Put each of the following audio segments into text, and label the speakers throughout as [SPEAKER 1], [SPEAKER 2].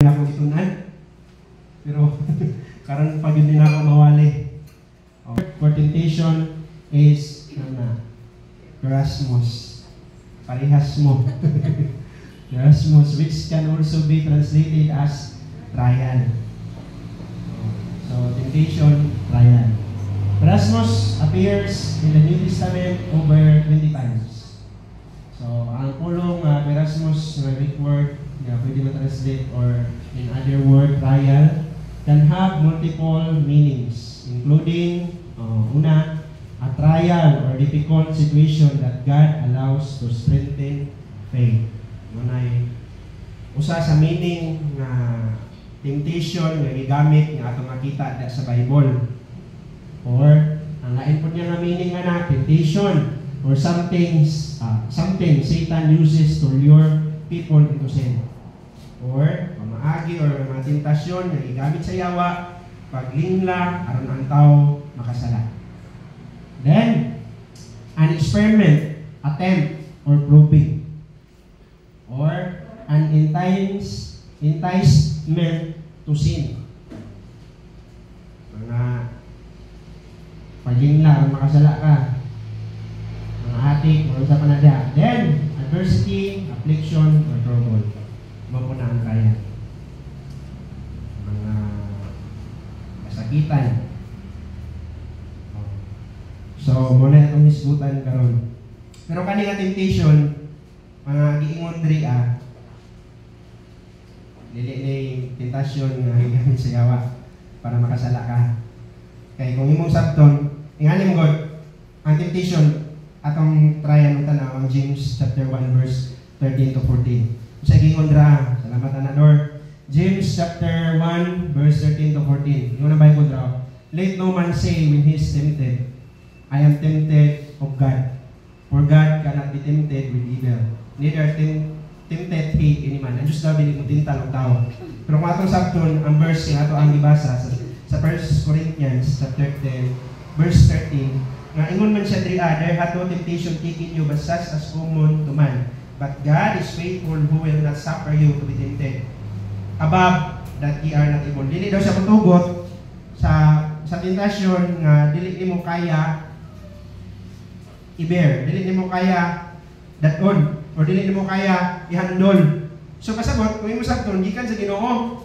[SPEAKER 1] Ako itunan. Pero karon pag hindi na ako mawali. For temptation is Erasmus. Parehas mo. Erasmus, which can also be translated as trial. So temptation, trial. Erasmus appears in the New Testament over 20 times. So ang pulong Erasmus na Greek word na pwede ma-translate or in other word, trial, can have multiple meanings, including una, a trial or difficult situation that God allows to strengthen faith. Munay usa sa meaning na temptation nga gigamit nga atong makita sa Bible. Or ang lain po niya nga meaning nga temptation or something Satan uses to lure people into sin. Or pamaagi or mga tentasyon na gigamit sa yawa, paglingla aron ang tao makasala. Then, an experiment, attempt, or proving. Or an enticement to sin. Mga paglingla aron makasala ka. Mga atik, o sa panadya. Then, adversity, affliction, or trouble. Mapuna ang kaya. Mga kasakitan. So, muna itong hisbutan karon. Pero kanina temptation, mga giingon diri dili tentasyon nga higamit sa yawa para makasala ka. Kay kung imong sabton, ingani mo God, ang temptation atong tryan ng tanaw ang James chapter 1 verse 13 to 14. Sa gingon dra, salamat anador. James chapter 1 verse 13 to 14. Yung na Bible dra. Let no man say when he is tempted, I am tempted of God. For God cannot be tempted with evil. Neither tempted he any man. Ang Diyos daw dili mo tintal og tao. Pero kung atong sabton, ang verse nga ato ang gibasa sa 1 Corinthians chapter 10 verse 13, nga ingon man siya diri, there hath no temptation taken you but such as common to man. But God is faithful who will not suffer you to be tempted above that ye are not able. Dili daw siya matugot sa tentasyon nga dili nimo kaya i-bear, dili nimo kaya daton, or dili nimo kaya i-handle. So kasabot, kung imo sabton gikan sa Ginoo.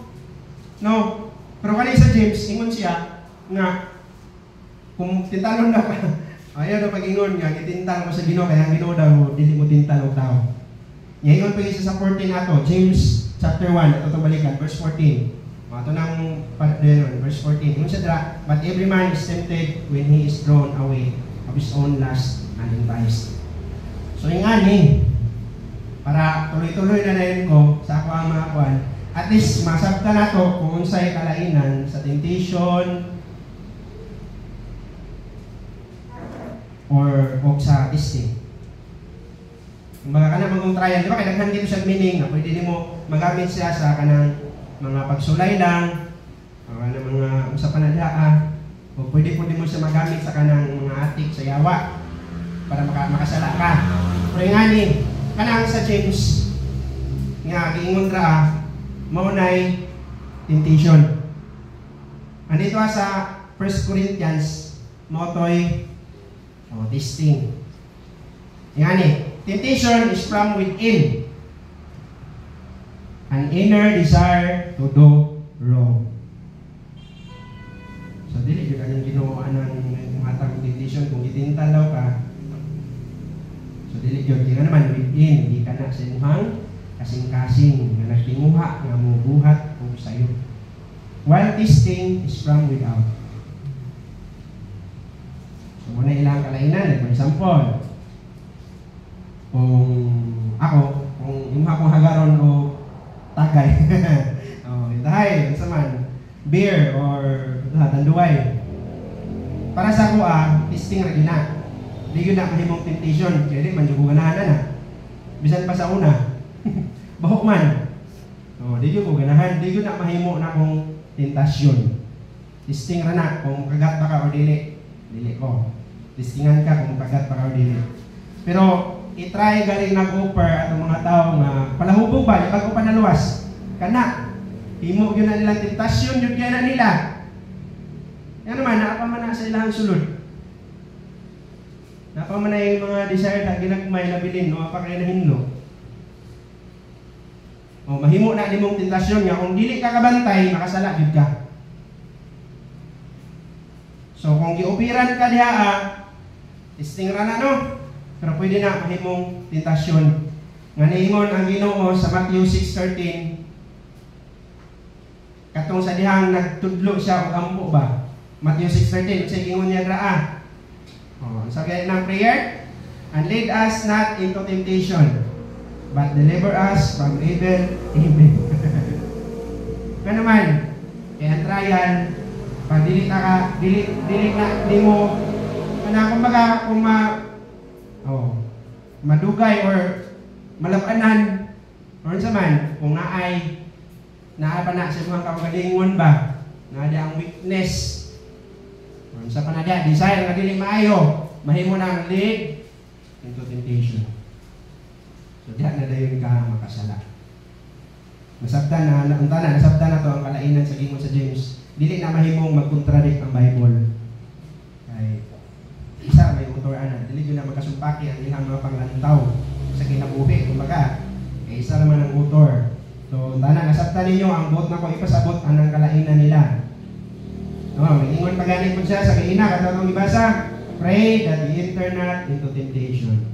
[SPEAKER 1] No. Pero kanina sa James, ingon siya nga kung tintalon daw ka, ayaw daw pag-ingon nga gitintal mo sa Ginoo kaya ang Ginoo daw dili mo tintal og tao. Ngayon pa isa sa 14 ato, James chapter 1, ato itong balikan, verse 14. Ito nang verse 14. Yung siya dra, but every man is tempted when he is drawn away of his own lust and enticed. So yung para tuloy-tuloy na rin ko sa ako ang mga kuwan, at least masabta na to kung unsay kalainan sa temptation or sa testing. Mga kanang magong trial, di ba? Kaya naghan dito siya meaning na pwede mo magamit siya sa kanang mga pagsulay lang, mga sa panadyaa, o pwede mo siya magamit sa kanang mga atik sa yawa para makasala ka. Pero nga kanang sa James nga giingon ra maunay temptation. Andito sa 1 Corinthians motoy testing. Nga temptation is from within. An inner desire to do wrong. So, dili yun ang ginawa ng matang temptation kung itintal daw ka. So, dili yun. Di ka naman within. Di ka na sa imuhang kasing-kasing na nagtinguha nga mubuhat o sayo. While testing is from without. So, muna ilang kalainan. For example, kung imuha kong hagaron o tagay. Dahil, saman, beer or tanduay. Para sa ako, testing rin na. Di yun na mahimong temptation. Kaya di, manjugo ganahan na. Bisan pa sa una. Bahok man. Di yun ko ganahan. Di yun na mahimo na kong tentasyon. Testing rin na kung kagat pa ka o dili. Dili ko. Testingan ka kung kagat pa ka o dili. Pero, i-try galing nag-offer at mga tao nga palahubog ba, bago pa naluwas. Kana, Himo gyud na nilang tentasyon gyud kaya na nila. Yan naman, naapa man na sa ilang sulod. Naapa man na yung mga desire na ginagmay na bilin, no? Apa kayo na hinlo. O, mahimo na nimong tentasyon nga, kung dili ka kabantay, makasala gyud ka. So, kung giupiran ka diha, testing ra na, no? Pero pwede na mahimong tentasyon. Nga niingon ang Ginoo sa Matthew 6:13, katong sa dihang nagtudlo siya og ampo ba? Matthew 6:13, sa gingon niya raa. Sa gaya ng prayer, and lead us not into temptation, but deliver us from evil. Amen. Kaya naman, kaya ang trial, pag dili na mo, kumbaga, kung madugay or malabanan, or sa man, kung naay pa na sa mga kapagalingon ba, na ang weakness, sa panadya, desire nga dili maayo, mahimo na ang lead into temptation. So diha na dayon ka makasala. Nasabtan na to ang kalainan sa gingon sa James. Dili na mahimong magkontradict ang Bible. Kay isa may author ana, dili gyud na magkasumpaki ang ilang mga panglantaw sa kinabuhi, kumbaga. Kay isa naman ang author. So nasabtan ninyo ang buot na ko ipasabot anang kalainan nila. Ingon pagaling po siya sa kaina, katong ibasa, pray that you enter not into temptation.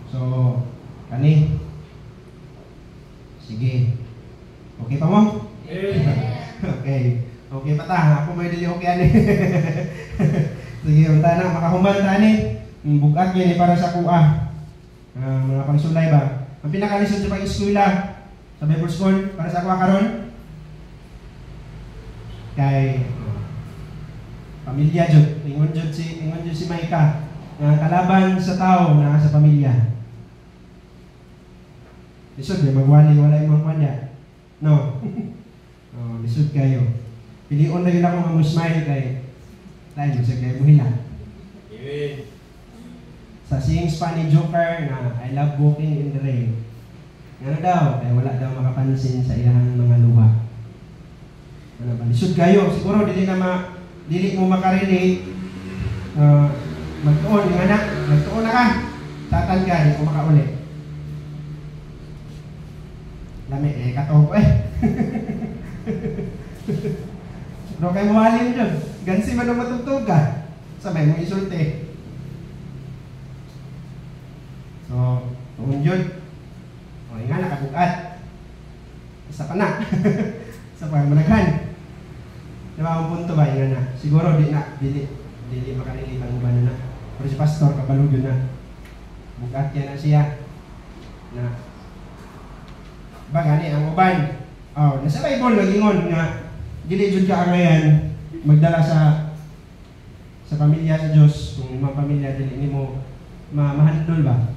[SPEAKER 1] So, kani. Sige. Okay pa mo? Okay. Okay pa ta. Ako may dili okay ani. Sige, unta na. Makahuman ta ani. Bugat yan para sa kuha. Mga pangsulay ba? Ang pinakalisod sa pag-eskwela sa Bible School para sa kuha karon kay pamilya jud. Ingon jud si Maika nga kalaban sa tao na sa pamilya. Lisod may magwali wala imong panya. No. Lisod kayo. Pilion na yun ako mamusmile kay tayo sa kay buhila. Amen. Sa sing Spanish Joker na I love walking in the rain. Ano daw? Kaya wala daw makapansin sa ilang mga luha. Lisod kayo, siguro dili mo makarelate. Magtuon yung anak, magtuon na ka. Tatan ka, hindi ko makauli. Lami, kataw ko Pero kayo mahalin dyan. Gansi man ang matugtog ka. Sabay mo isulti. So, tuon yun. O, yung nga nakabukat. Isa pa na. Isa pa managhan. Diba ang punto ba? Yung na. Siguro dili makarelate ang uban na. Pero si pastor, kabalog yun na. Bukat yan na siya. Na. Ba gani ang uban. Nasa Bible nagingon nga dili jud ka arayan magdala sa pamilya sa Dios kung mga pamilya dili nimo mahandol ba.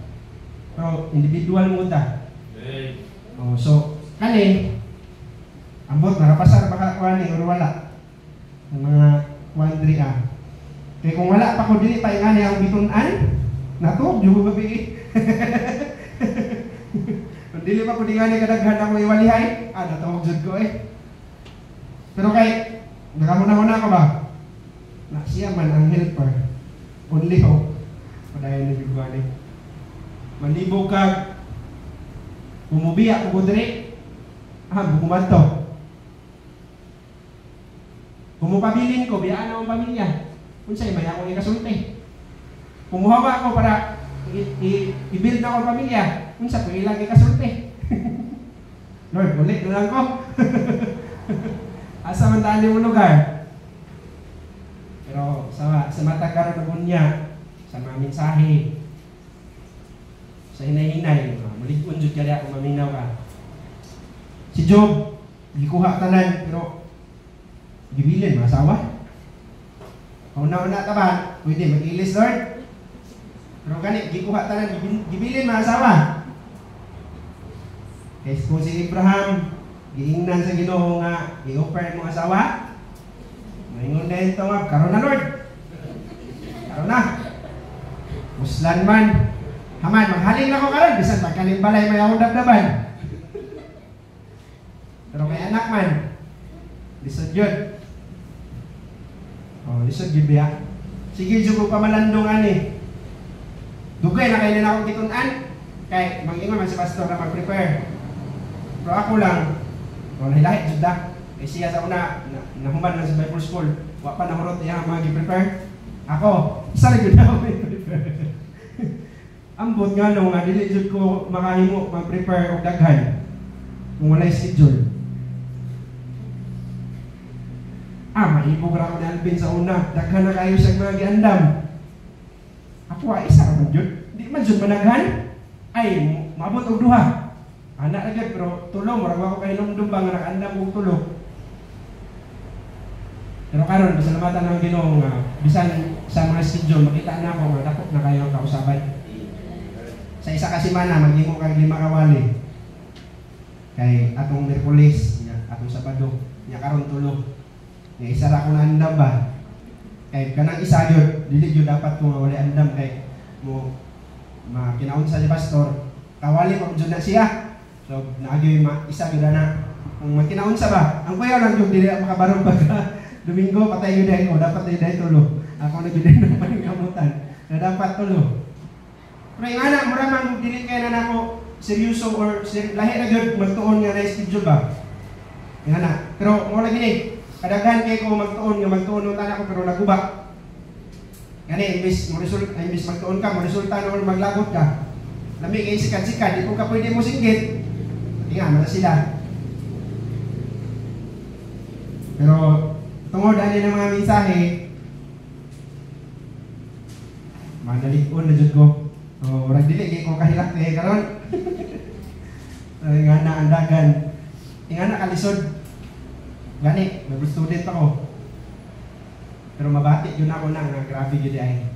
[SPEAKER 1] Pero individual mo ta. So kani ambot nakapasar baka kuani or wala. Ang mga wandri kay kung wala pa ko dili pa ingani ang bitun-an nato jud babi. Dili pa ko ingani kadaghan ako iwalihay. Natawag jud ko Pero kay nakamuna-una ko ba? Na siya man ang helper. Only ho. Padayon ni Bibali. Manibog ka. Umubiya ko diri. Bukuman to. Kumupabilin ko, biyaan na ang pamilya. Unsay may akong ikasulti. Kumuhawa ko para i-build na akong pamilya. Unsa ko ilang ikasulti. Lord, ulit na lang ko. Asa man taan mo lugar. Pero sa mata karon ng unya, sa mga mensahe, sa hinay-hinay, malig-on jud kaya kung maminaw ka. Si Job, gikuha tanan pero gibilin masawa. Una-una ta ba? Pwede mag-ilis, Lord. Pero gani gikuha tanan gibilin masawa. Kaya kung si Abraham giingnan sa Ginoo nga i-offer mo asawa. Maingon na ito nga, karon na Lord. Karon na. Muslan man. Haman, maghaling na ko karon bisan pagkalimbalay may akong dabdaban. anak man. Lisod yun. Lisod yun biya. Sige, dyan ko pamalandungan eh. Dugay na kayo na akong gitunan. Kaya mag-ingon man si pastor na mag-prepare. Pero ako lang, lahi-lahi dyan da. Eh siya sa una, nahuman lang sa Bible School. Wa pa nahurot niya mag-prepare. Ako, isa rin yun ako mag-prepare. Ambot nga nung nga, dili dyan ko makahimo mag-prepare o daghan. Kung wala'y schedule. Maibog ra ko ni Alvin sa una. Daghan na kayo sa mga giandam. Ako isa ka man yun. Di man yun managhan. Ay, maabot og duha. Anak agad, pero tulong. Marag ako kayo lumdum nga nakaandam og tulong. Pero karon pasalamatan ng Ginoo nga bisan sa mga schedule makita na ako nga dako na kayo kausaban. Sa isa ka semana maghimo kag 5 kawali. Kay atong Miyerkules, atong Sabado, nya karon tulo. Nga isa ra ko na andam ba? Kay kanang isa gyud, dili gyud dapat ko nga wala andam kay mo makinaon sa pastor. Kawali pa gyud na siya. So naagyoy isa gyud na kung makinaon sa ba. Ang kuya lang gyud dili makabarog pagka Domingo patay gyud ay ko dapat dili tulo. Ako na gyud na pangamutan. Na dapat tulo. Pero yung anak mura man dili kay na nako seryoso or lahi na gyud magtuon nga na schedule ba. Yung anak. Pero mo lagi ni kadaghan kay ko magtuon ng tanan ko pero nagubak. Gani imbis magtuon ka, mo resulta na maglagot ka. Lami kay sikat-sikat, di ko ka pwede mo singgit. Tinga man sila. Pero tungod ani ng mga mensahe, madalikon na jud ko. Ora dili kay ko kahilak kay karon. Nga na andagan. Nga na kalisod. Gani, mag-student ako. Pero mabati yun ako na nga grabe yun ay.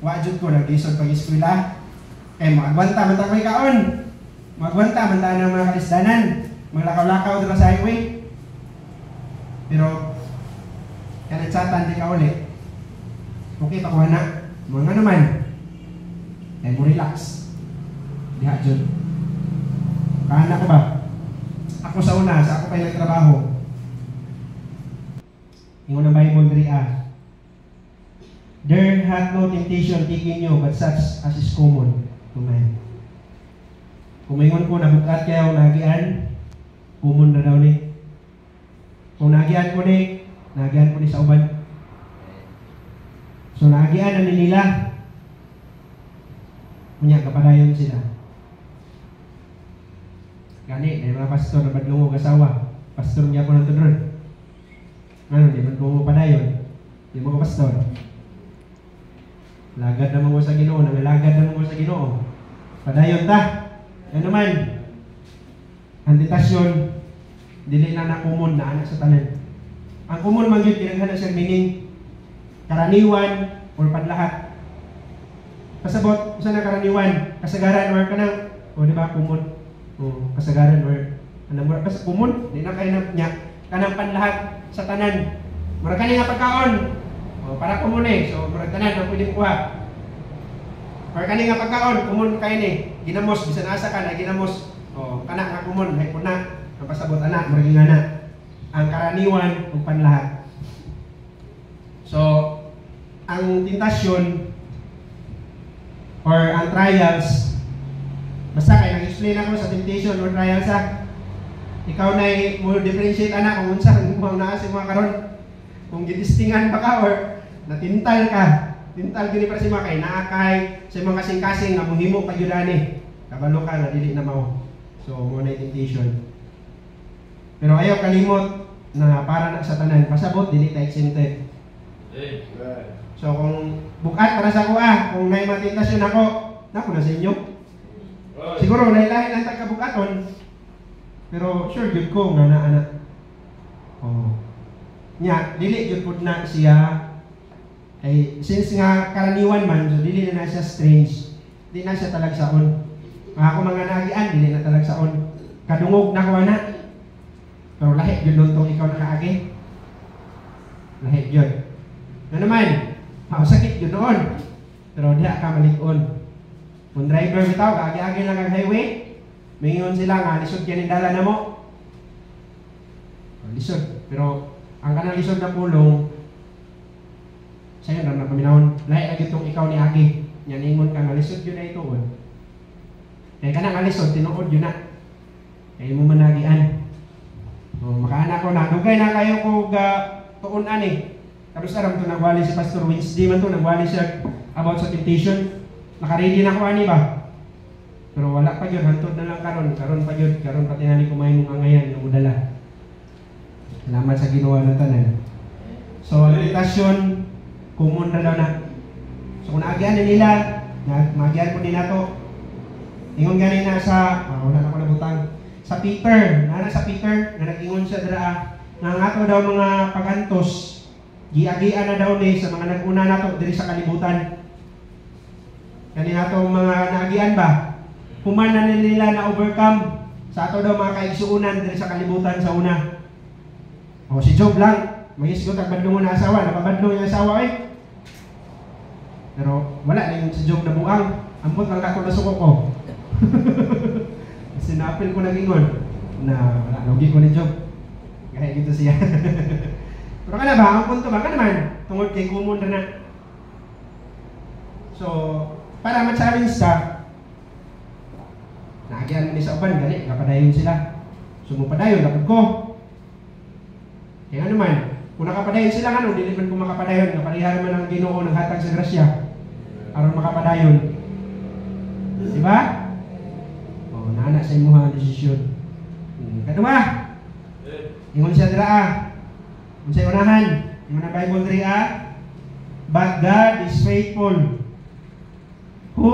[SPEAKER 1] Wajud ko nag-isod pag-eskwela. Magwanta man tayo kaon. Magwanta man tayo ng mga kalisdanan. Maglakaw-lakaw doon sa highway. Pero kanatsatan di ka ulit. Okay, pakuha na. Mga naman. Mo relax. Diha dyan. Kahan ko ba? Ako sa una, sa ako pa yung nagtrabaho. Yung unang Bible 3a. There hath no temptation taking you, but such as is common to man. Kung mayroon ko, nabukat kayo, nagian, common na daw ni. Kung nagian ko ni sa uban. So, nagian na nila. Kunya, kapadayon sila. Gani, may mga pastor na badlungog asawa. Pastor niya po ng tunod. Ano, di man po padayon. Di mo ko pastor. Lagad naman ko sa Ginoo, nangalagad naman ko sa Ginoo. Padayon ta. Ano naman? Ang tentasyon, dili na kumon na anak sa tanan. Ang kumon man yun, kinaghan na siyang meaning. Karaniwan or panlahat. Pasabot, saan na karaniwan? Kasagaran or kanang, o di ba, kumon? O kasagaran or anong mura? Basta kumon, di na kayo na niya. Kanang panlahat sa tanan. Mura ka nga pagkaon. O, para kumon eh. So, mura tanan, ang pwede kuha. Or kani nga pagkaon, kumon kayo ni. Ginamos, bisan asa ka na, ginamos. O, kanak nga kumon, hay puna. Ang pasabot anak, mura nga na. Ang karaniwan, o panlahat. So, ang tentasyon or ang trials, basta kayo nag-explain ako sa temptation or trials ha. Ikaw na mo differentiate anak kung unsa kung naa sa mga karon. Kung gitistingan pa ka or natintal ka. Tintal gini para si mga kay naakay sa mga kasing-kasing nga mohimo pa gyud ani. Kabalo ka nga dili na mao. So mo na temptation. Pero ayaw kalimot na para na sa tanan pasabot dili ta exempted. So kung bukat para sa ako kung may matentasyon ako, nako na sa inyo. Siguro lahi-lahi lang tagkabukaton. Pero sure gyud ko nga naa na. Oh. Nya dili gyud pud na siya ay since nga karaniwan man so dili na siya strange. Di na siya talagsaon. Ako mga nagian dili na talagsaon. Kadungog na ko na. Pero lahi gyud tong ikaw nakaagi. Lahi gyud. Na naman, sakit yun noon. Pero di ka malikon. Kung driver bitaw, agi-agi lang ang highway, mayroon sila nga, lisod yan yung dala na mo. lisod. Pero ang kanang lisod na pulong sayo ram na paminahon lahi na gitong ikaw ni Agi nya ningon ka nga lisod yun na ituon. Kaya kanang alisod tinuod yun na. Kaya mo managian. Makaanak ko na dugay na kayo ko tuon ani. Tapos aram to nagwali si Pastor Wednesday man to nagwali siya about sa temptation. Naka-ready na ko ani ba? Pero wala pa yun, hantod na lang karon pa yun, karon pati nga ni kumain mong angayan na mudala. Salamat sa ginawa na tanan. So, ang invitasyon, kumun na daw na. So, kung naagyan na nila, magyan ko din na to. Ingon ganin na sa, wala na ko nabutang, sa Peter, sa Peter, na nag-ingon siya dara, nga nga to daw mga pagantos, giagian na daw ni sa mga nag-una na to, diri sa kalibutan. Kani na to mga naagian ba? Human na nila na overcome sa ato daw mga kaigsuunan diri sa kalibutan sa una. O si Job lang, mahisgot ang badlong na asawa, napabadlong yung asawa eh. Pero wala na yung si Job na buang, ambot lang ako nasuko ko. Sinapil ko nag-ingon na wala, logi ko ni Job. Kaya gito siya. Pero kala ba, ang punto ba, ka naman, tungod kay kumun na. So, para ma-challenge ka, naagyan mo ni sa uban, gani, kapadayon sila. Sumupadayon, lapad ko. Kaya naman, kung nakapadayon sila, ano, dili man kung makapadayon, naparihara man ang Ginoo ng hatag sa grasya, aron makapadayon. Diba? O, naana sa imuha ang desisyon. Kadua, ingon siya dira, kung sa'yo unahan, yung mga Bible dira, but God is faithful, who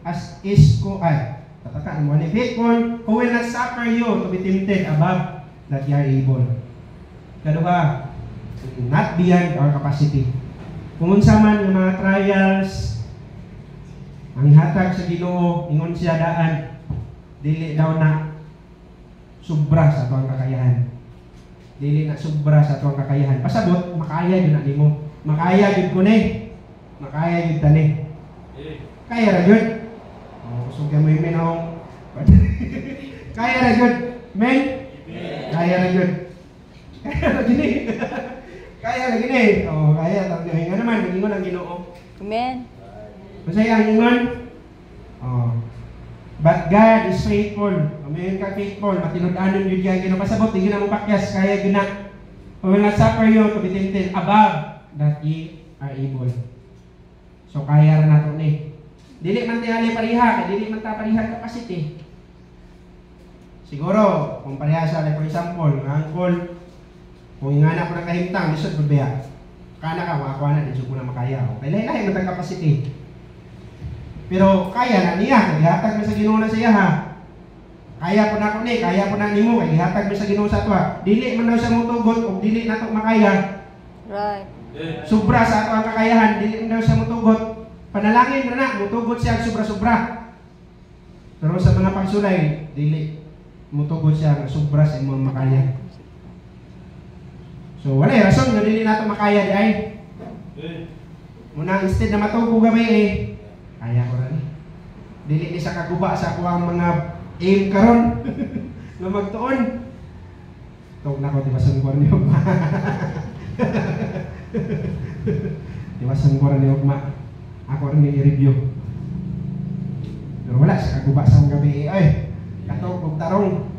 [SPEAKER 1] as is ko ay tatakaan mo ni faithful, who will not suffer you to be tempted above that you are able. Kadua, not beyond our capacity. Kung unsa man yung mga trials ang hatag sa Ginoo, ingon siya daan, dili daw na sobra sa tuwang kakayahan. Dili na sobra sa tuwang kakayahan. Pasabot, makaya yun na nimo. Makaya yun ko ni. Makaya yun tani. Kaya ra yun. Kusog mo yung minong. Kaya ra yun. Men? Kaya ra yun. Kaya ra gini. Kaya ra gini. Kaya. Nga naman, nag-ingon ang Ginoo.
[SPEAKER 2] Amen.
[SPEAKER 1] Masaya ang ingon. But God is faithful. Umayon ka faithful. Matinud-anon yun yan. Ginapasabot. Hindi na mo pakyas. Kaya yun na. Who will not suffer you to be tempted above that ye are able. So kaya ra nato ni. Dili man tingali pariha, dili man ta pariha capacity. Siguro, kung pariha sa like for example, nga angkol, kung ingana ko ng kahimtang, lisod babaya. Kana ka, makakuha na, lisod ko na makaya. Okay, lahi-lahi man tang capacity. Pero kaya na niya, gihatag mo sa Ginoo na siya ha. Kaya po na ko ni, kaya po na nimo, kay gihatag mo sa Ginoo sa atwa. Dili man daw siya mutugot o dili nato makaya.
[SPEAKER 2] Right.
[SPEAKER 1] Sobra sa ato ang kakayahan, dili man daw siya mutugot. Panalangin na mutugot siya sobra-sobra. Pero sa mga pagsulay, dili mutugot siya sobra sa imong makaya. So wala rason nga dili nato makaya di ay. Muna instead na matugo gabi kaya ko ra ni. Dili ni sa kaguba sa ako ang mga aim karon nga magtuon. Tog na ko tibasan ko ni ugma. Tibasan ko ni ugma. Ako rin i-review. Pero wala sa kaguba sa gabi ay katog og tarong.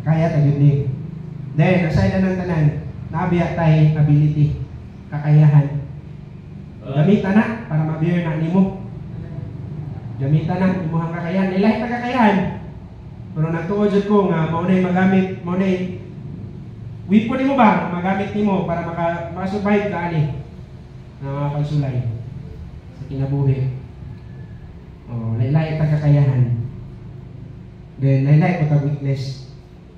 [SPEAKER 1] Kaya tayo ni. Then aside na ng tanan, nabiya tay ability, kakayahan. Gamitan na para mabiyer na nimo. Gamitan na imong kakayahan, ilahi ta kakayahan. Pero nagtuod jud ko nga mao nay magamit, mao nay weapon nimo ba magamit nimo para maka-survive ka ani na mga pagsulay sa kinabuhi. Laylay ta kakayahan. Then laylay ko ta weakness.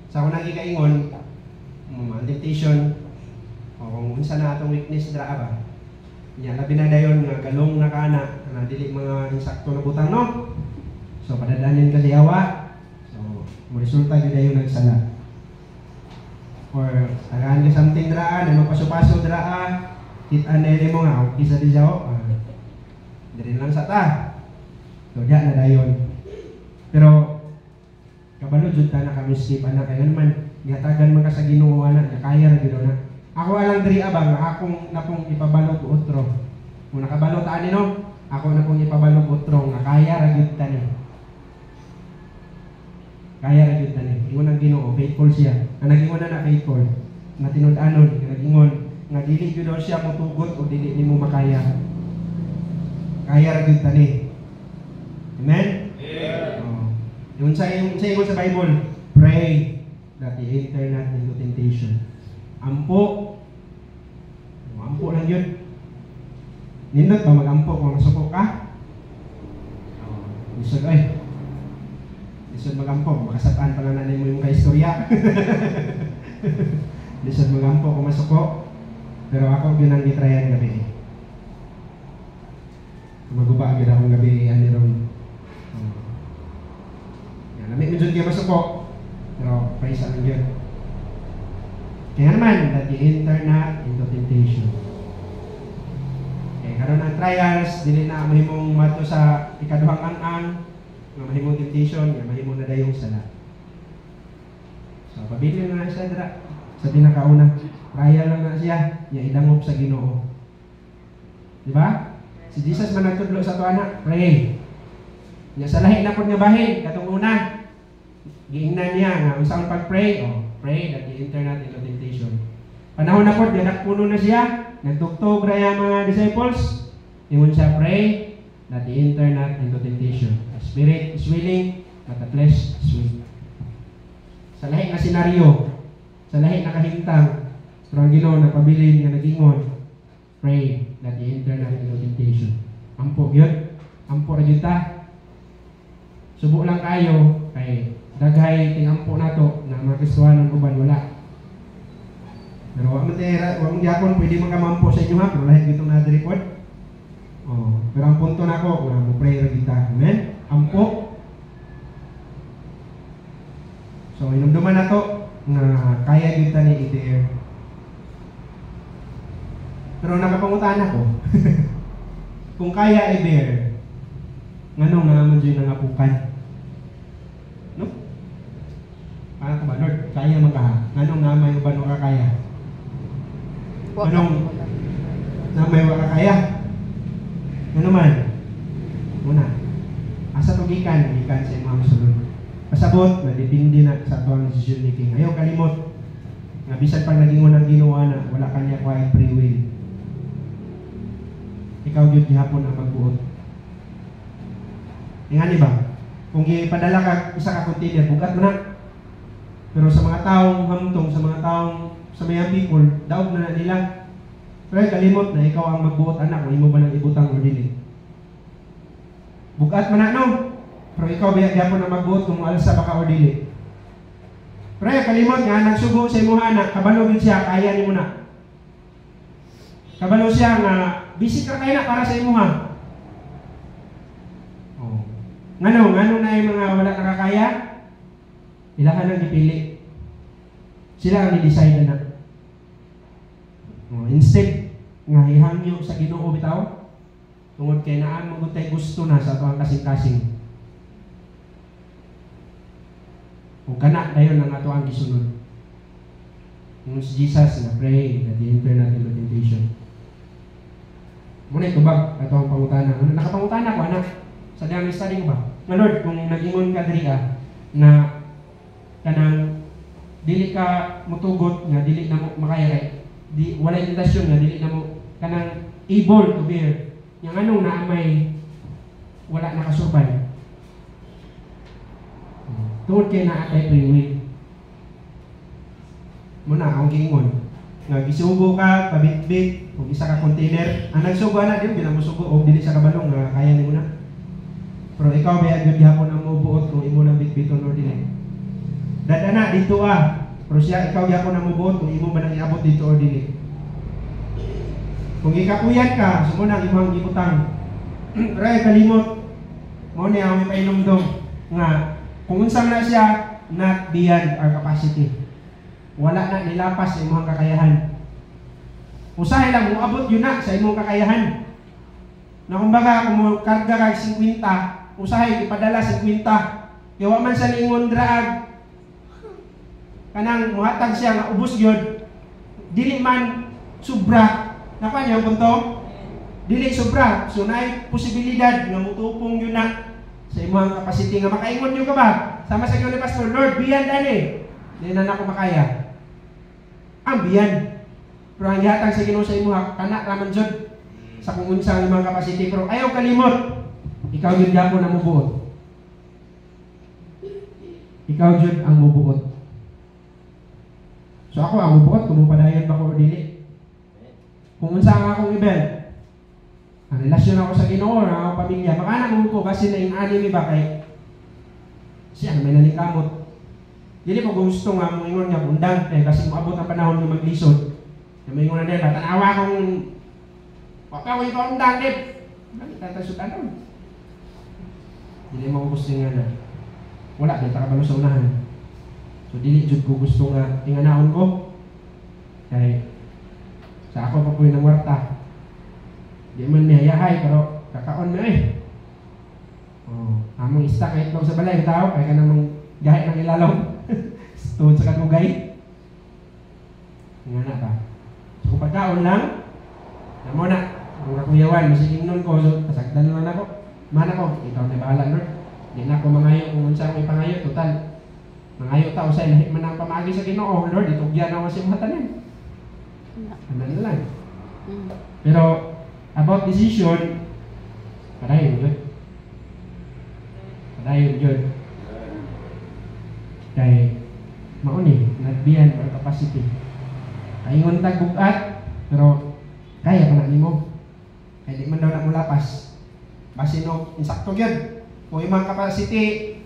[SPEAKER 1] Sa ako nagikaingon, ang temptation, kung unsa na atong weakness dra ba. Nya labi na dayon nga galong na kana na dili mga insakto na butang no. So padadanin ka siyawa. So mo resulta gyud dayon nagsala. Or tagaan ka something dra na paso-paso dra. Kita na mo nga, okay sa diyaw, dire lang sa ta. So, diyan na dayon. Pero, kabalo jud ta na kami skip anak kaya naman, gihatagan man ka sa Ginoo ana, kaya ra gyud na. Ako alang diri abang akong napong ipabalo ko utro. Kung nakabalo ta ani no, ako na pong ipabalo ko utro nga kaya ra gyud ta ni. Kaya ra gyud ta ni. Ingon ang Ginoo, faithful siya. Ang nag-ingon na faithful. Nga tinud-anon, nag-ingon nga dili gyud daw siya motugot o dili nimo makaya. Kaya ra gyud ta ni. Amen. Yung sa Bible, pray that you enter not into temptation. Ampo lang yun. Nindot ba mag-ampo kung masuko ka? Lisod mag-ampo, makasapaan pa lang nanay mo yung kaistorya. Lisod mag-ampo kung masuko. Pero ako yun ang gitrayan gabi. Maguba agad akong gabi aniron. Lamig mo dyan kayo masuko. Pero praise ang Diyos. Kaya naman, that you enter not into temptation. Okay, karoon ang trials, dili na mahimong mato sa ikaduhang ang nga mahimong temptation, nga mahimong na dayong sala. So, pabilin na siya dira. Sa pinakauna, trial lang na siya, niya idangop sa Ginoo. Diba? Si Jesus man nagtudlo sa ito anak, pray. Nga sa lahi na po nga bahin, katong una. Giingnan niya nga unsang pag-pray, pray that you enter not into temptation. Panahon na po, diyadak puno na siya, nagtugtog ra yung mga disciples, ingon siya, pray that you enter not into temptation. The spirit is willing, but the flesh is weak. Sa lahi na senaryo, sa lahi na kahintang, pero ang Ginoo nagpabilin nga nag-ingon, pray that you enter not into temptation. Ampo yun, ampo ra ta. Subo lang kayo, kay daghay tingampo nato na makisuhan ng uban wala. Pero wa mo gyapon pwede makamampo sa inyo ha, pero lahi gitong na-record. Pero ang punto nako nga mo pray ra kita. Amen. Ampo. So inumduman nato nga kaya gyud ta ni i-dare. Pero nakapangutan ako. Kung kaya i-bear, nganong naman dyan nangapukan? No? Kaya ka ba, Lord? Kaya makaha. Nganong namay ba no kakaya? Nganong namay wa kakaya? Ano man? Una, asa to gikan sa mga masulod. Pasabot, nadipindi na sa ito ang decision making. Ayaw kalimot. Nga bisan pag naging unang ginawa na, wala kanya quiet free will. Ikaw yun gihapon ang magbuot. Ingani ba? Kung ipadala ka isa ka container, bugat mo na. Pero sa mga taong hamtong, sa mga taong sa mayang people, daog na nila. Pero kalimot na ikaw ang magbuot anak, kung imo ba nang ibutang o dili. Bugat mo na no. Pero ikaw gihapon ang magbuot kung alsa ba ka o dili. Pero kalimot nga nagsugo sa imong anak, kabalo gid siya, kaya nimo na. Kabalo siya nga bisik ra kay na para sa imo ha. Ngano na yung mga wala nakakaya? Ilahan ang dipili. Sila ang i-decide na. Instead nga ihangyo sa Ginoo bitaw, tungod kay naan mo tay gusto na sa tuang kasing-kasing. Kung kana dayon ang ato ang gisunod. Kung si Jesus na pray that you enter not into temptation. Muna itubag ato ang pangutana. Nakapangutana ko anak. Sa dami study ko ba? Nga Lord, kung nag-ingon ka diri na kanang dili ka mutugot nga dili na mo makaya wala invitasyon nga dili na mo kanang able to bear yang anong naamay wala nakasurvive tungod kay naatay free will muna akong giingon nga gisugo ka pabitbit kung isa ka container ang nagsugo na din binamusugo o dili sa kabalong nga kaya nimo na. Pero ikaw ba yung gihapon ang mubuot kung imo nang bitbiton o dili? Dadana dito pero siya ikaw gihapon ang mubuot kung imo ba nang iabot dito o dili? Kung ikakuyat ka, sumo na imong gibutang. Pero kalimot mo niya ang ipainomdom nga kung unsang na siya not beyond our capacity. Wala na nilapas sa imong kakayahan. Usahay lang mo abot yun na sa imong kakayahan. Na kumbaga kung mo karga kag 50 usahay ipadala 50 kaya wa man sa lingon draag kanang muhatag siya nga ubos gyud, dili man sobra. Nakuha niyo ang punto? Dili sobra. So naay posibilidad nga mutupong yun na sa imong capacity nga makaingon niyo ka ba? Sama sa ni Pastor, Lord, beyond ani. Dili na ako makaya. Ang beyond. Pero ang gihatag sa Ginoo sa imo kana ra man jud sa kung unsa ang imong capacity, pero ayaw kalimot. Ikaw jud gyapon ang mubuot. Ikaw jud ang mubuot. So ako ang mubuot kung padayon ba ko o dili. Kung unsa ang akong event, ang relasyon ako sa Ginoo, ang akong pamilya, baka na ko kasi naing-ani ba kay siya may nalikamot. Dili mo gusto nga mong ingon nga bundang kasi moabot ang panahon nga maglisod. Na may ingon na nila, tanawa kong wakaway pa bundang dip. Bakit tatasutan doon? Dili mo gusto nga na. Wala, dito ka pala sa unahan. So dili jud ko gusto nga tinganaon ko. Kay sa ako pa po yung warta. Di man niyayahay, pero kakaon na eh. Among ista kahit daw sa balay, tao, kaya ka namang gahe ng ilalong. Tuhod sa katugay. Nga na ba? So kung pagkaon lang, na mo na, kung kakuyawan, masiging nun ko, so pasagdan naman ako. Mana ko, ikaw na bahala, Lord. Di na ako mangayo kung unsa ko ipangayo, total. Mangayo tao sa ilahi man ang pamagi sa Ginoo, Lord, itugyan ako sa mga tanan. Ano na lang. Pero, about decision, padayon yun. Padayon yun. Kaya, mauni, nagbiyan or capacity. Kaingon tag bugat, pero kaya pa na nimo. Kaya di man daw na mo lapas. Base no, insakto yun. Kung yung mga capacity,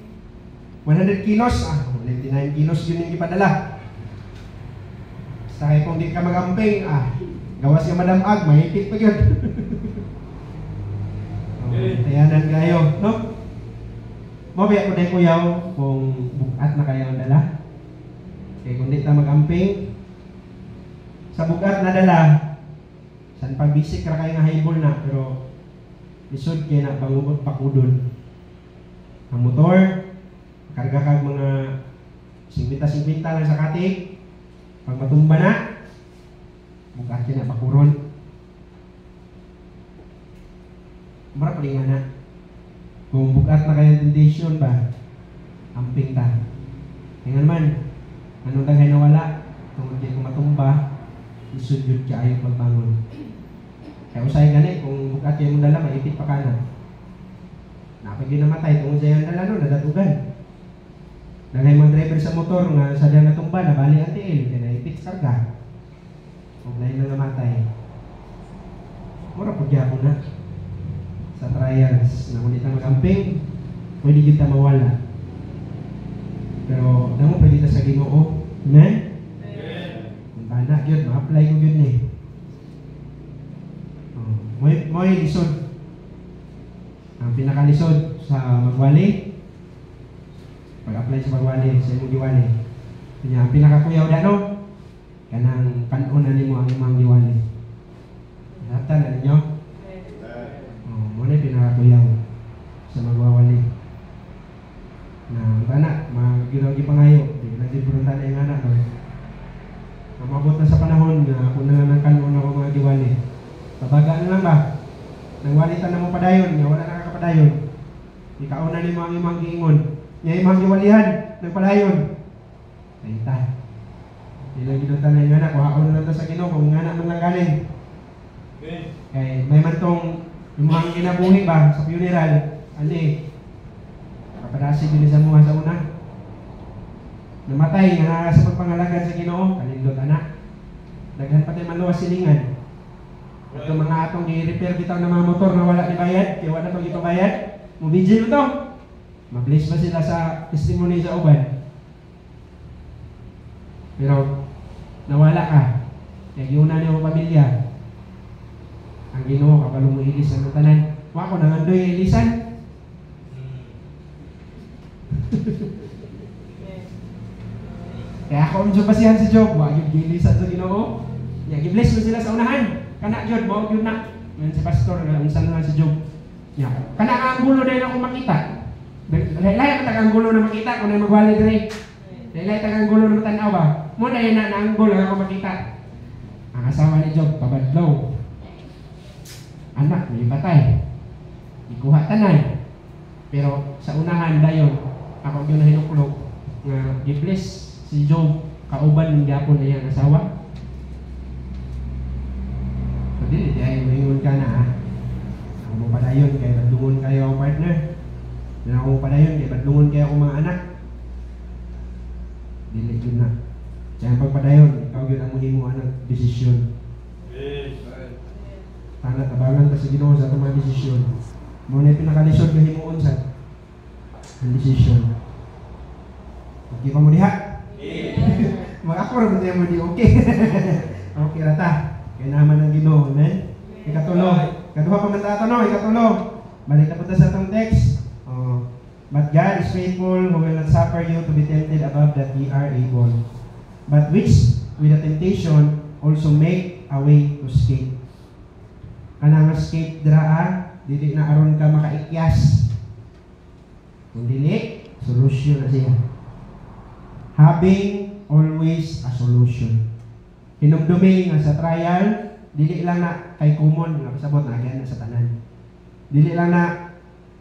[SPEAKER 1] 100 kilos, 99 kilos yun yung ipadala. Sa kung di ka magamping, gawas ka madamag, mahipit pa yun. Tayanan kayo, no? Mabaya ko na kuyaw kung bukat na kayo ang dala. Kaya kung di ka magamping, sa bukat na dala, san pagbisik ka kayo nga haibol na, pero lisod kayo na pangubot pakudon. Ang motor, karga kag mga 50-50 lang sa katik. Pag matumba na, bukat ka na pakuron. Mara palingan na. Kung bukat na kayo temptation ba, amping ta. Kaya naman, anong dagay nawala, tungkol kayo kung matumba, isudjud ka ayaw pagbangon. Kaya usay gani, kung bukat kayo mong dala, maipit pa ka na. Napag namatay, tungkol sa yung dala no, nadatugan. Dagay mga driver sa motor nga sa dyan natumba, nabali ang tiil, kaya naipit sa karga. Huwag na yung namatay. Mura po gyapon na. Sa trials, na kung di ta magamping, pwede kita mawala. Pero, namo pwede ta sa Ginoo. Amen? Kung tanak yun, ma-apply ko yun eh. Mo'y lisod. Ang pinakalisod sa magwali, pag-apply sa magwali, sa imong giwali. Kanya, ang pinakakuyaw dano, kanang kanunan nimo ang imong giwali. Nata na ninyo? Muna yung pinakakuyaw sa magwawali. Na, anak, mag-ginaw pangayo, di nagsipunta na yung anak. Mabot na sa panahon na kung nanganang kanunan ako mga giwali. Pabaga na lang ba? Nang walitan na mo padayon, nga wala nakakapadayon. Ikauna ni mo ang imang giingon. Nga imang giwalihan, nagpadayon. Kaita. Ilang ginutan na yung anak, kuhaon na lang sa Ginoo kung nga anak man lang galing. Kaya may man tong yung mga kinabuhi ba sa funeral, ali, kapadasig din sa mga sa una. Namatay, nga sa pagpangalagad sa Ginoo, kalindot anak. Daghan pa tayo maluwas silingan. Ito mga atong i-repair bitaw ng mga motor na wala ni bayad, kaya wala itong ipabayad, mubidyo ito. Mabliss ba sila sa testimony sa uban? Pero, nawala ka. Kaya giuna niyo ang pamilya. Ang Ginoo kapag mo ilis ang tanan. Wako nangandoy ilisan. Kaya ako ang basihan si Job, wag yung gilisan sa Ginoo. Ya, gibless mo sila sa unahan. Kana jud mo jud na. Yan si pastor nga unsan na si Job. Ya, kana ang anggulo dahil ako makita. Lahi ka ang anggulo na makita kung na magwali dire. Lailay tagang gulo ng tanaw ba? Muna yun na naanggol ako makita. Ang asawa ni Job, pabadlaw. Anak, may patay. Ikuha tanay. Pero sa unahan dayon, ako yun na hinuklog nga i-bless si Job kauban ng gyapon na iyang asawa. So dili ay moingon ka na. Ako mo padayon kay badlungon kayo ang partner. Ako mo padayon kay badlungon kayo ang mga anak. Dili yun na. Kaya pagpadayon, ikaw yun ang muhimo ng desisyon. Tanat abangan ka sa Ginoo sa itong mga desisyon. Muna yung pinakalisod ka himuon sa ang desisyon. Okay pa mo diha? Mag-ako rin mo di okay. Okay rata. Kaya naman ang Ginoo. Amen? Ikatulong. Kaduha pa man tatanong, ikatulong. Balik na punta sa itong text. But God is faithful, who will not suffer you to be tempted above that ye are able. But which, with the temptation, also make a way to escape. Kanang escape draa, dili na aron ka makaikyas. Kung dili, solution na siya. Having always a solution. Hinumdumi nga sa trial, dili lang na kay common nga pasabot na agyan na sa tanan. Dili lang na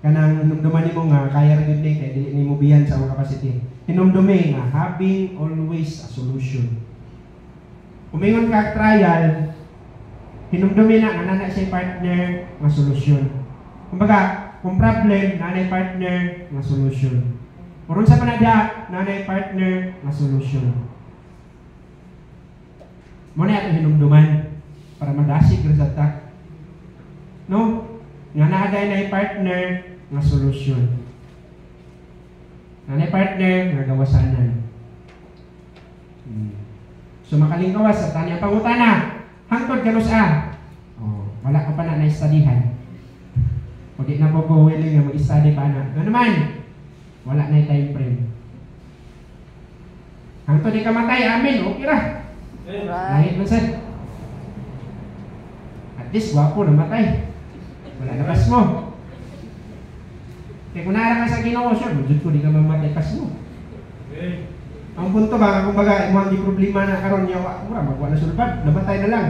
[SPEAKER 1] kanang hinumduman nimo nga kaya ra gyud ni kay dili nimo biyan sa mga capacity. Hinumdumi nga having always a solution. Umingon ka trial, hinumdumi na nga nanay siya partner nga solusyon. Kumbaga, kung problem, nanay partner nga solusyon. Kung sa panadya, nanay partner nga solusyon. Muna ito hinumduman para madasig resulta. No? Nga naaday na partner nga solusyon. Nanay partner nga gawasanan. So makalingkawas sa tanya pangutana. Hangtod kanus wala ka pa na na-studyhan. O di na po ko willing nga mag-study pa na. Ano naman? Wala na yung time frame. Hangtod di ka matay, amin, okay ra. Lahit man sad. At least gwapo na matay. Wala na pas mo. Kaya kung naara ka sa Ginoo, sure, budget ko di ka mamatay pas mo. Ang punto ba, kung baga, mo ang problema na karon yawa, magwa na sulbad, namatay na lang.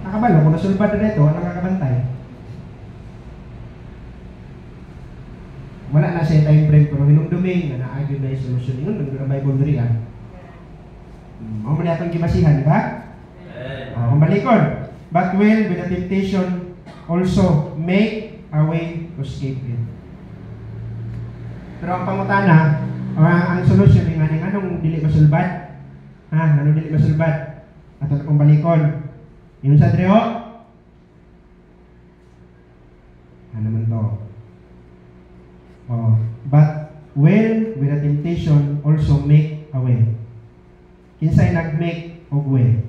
[SPEAKER 1] Nakabalo, kung nasulbad na dito, wala kakabantay. Wala na siya time frame, pero hinumdumi, nga na-argue na yung solusyon. Yun, nagdura Bible diri Ako mali atong gibasihan, di ba? Kung balikon, but will with the temptation also make a way to escape it. Pero ang pangutana, ang solusyon ng anong dili masulbad? Anong dili masulbad? Ato na kong balikon. Yung sa Dreo, ano man to? But will with the temptation also make a way. Kinsay nag-make of way.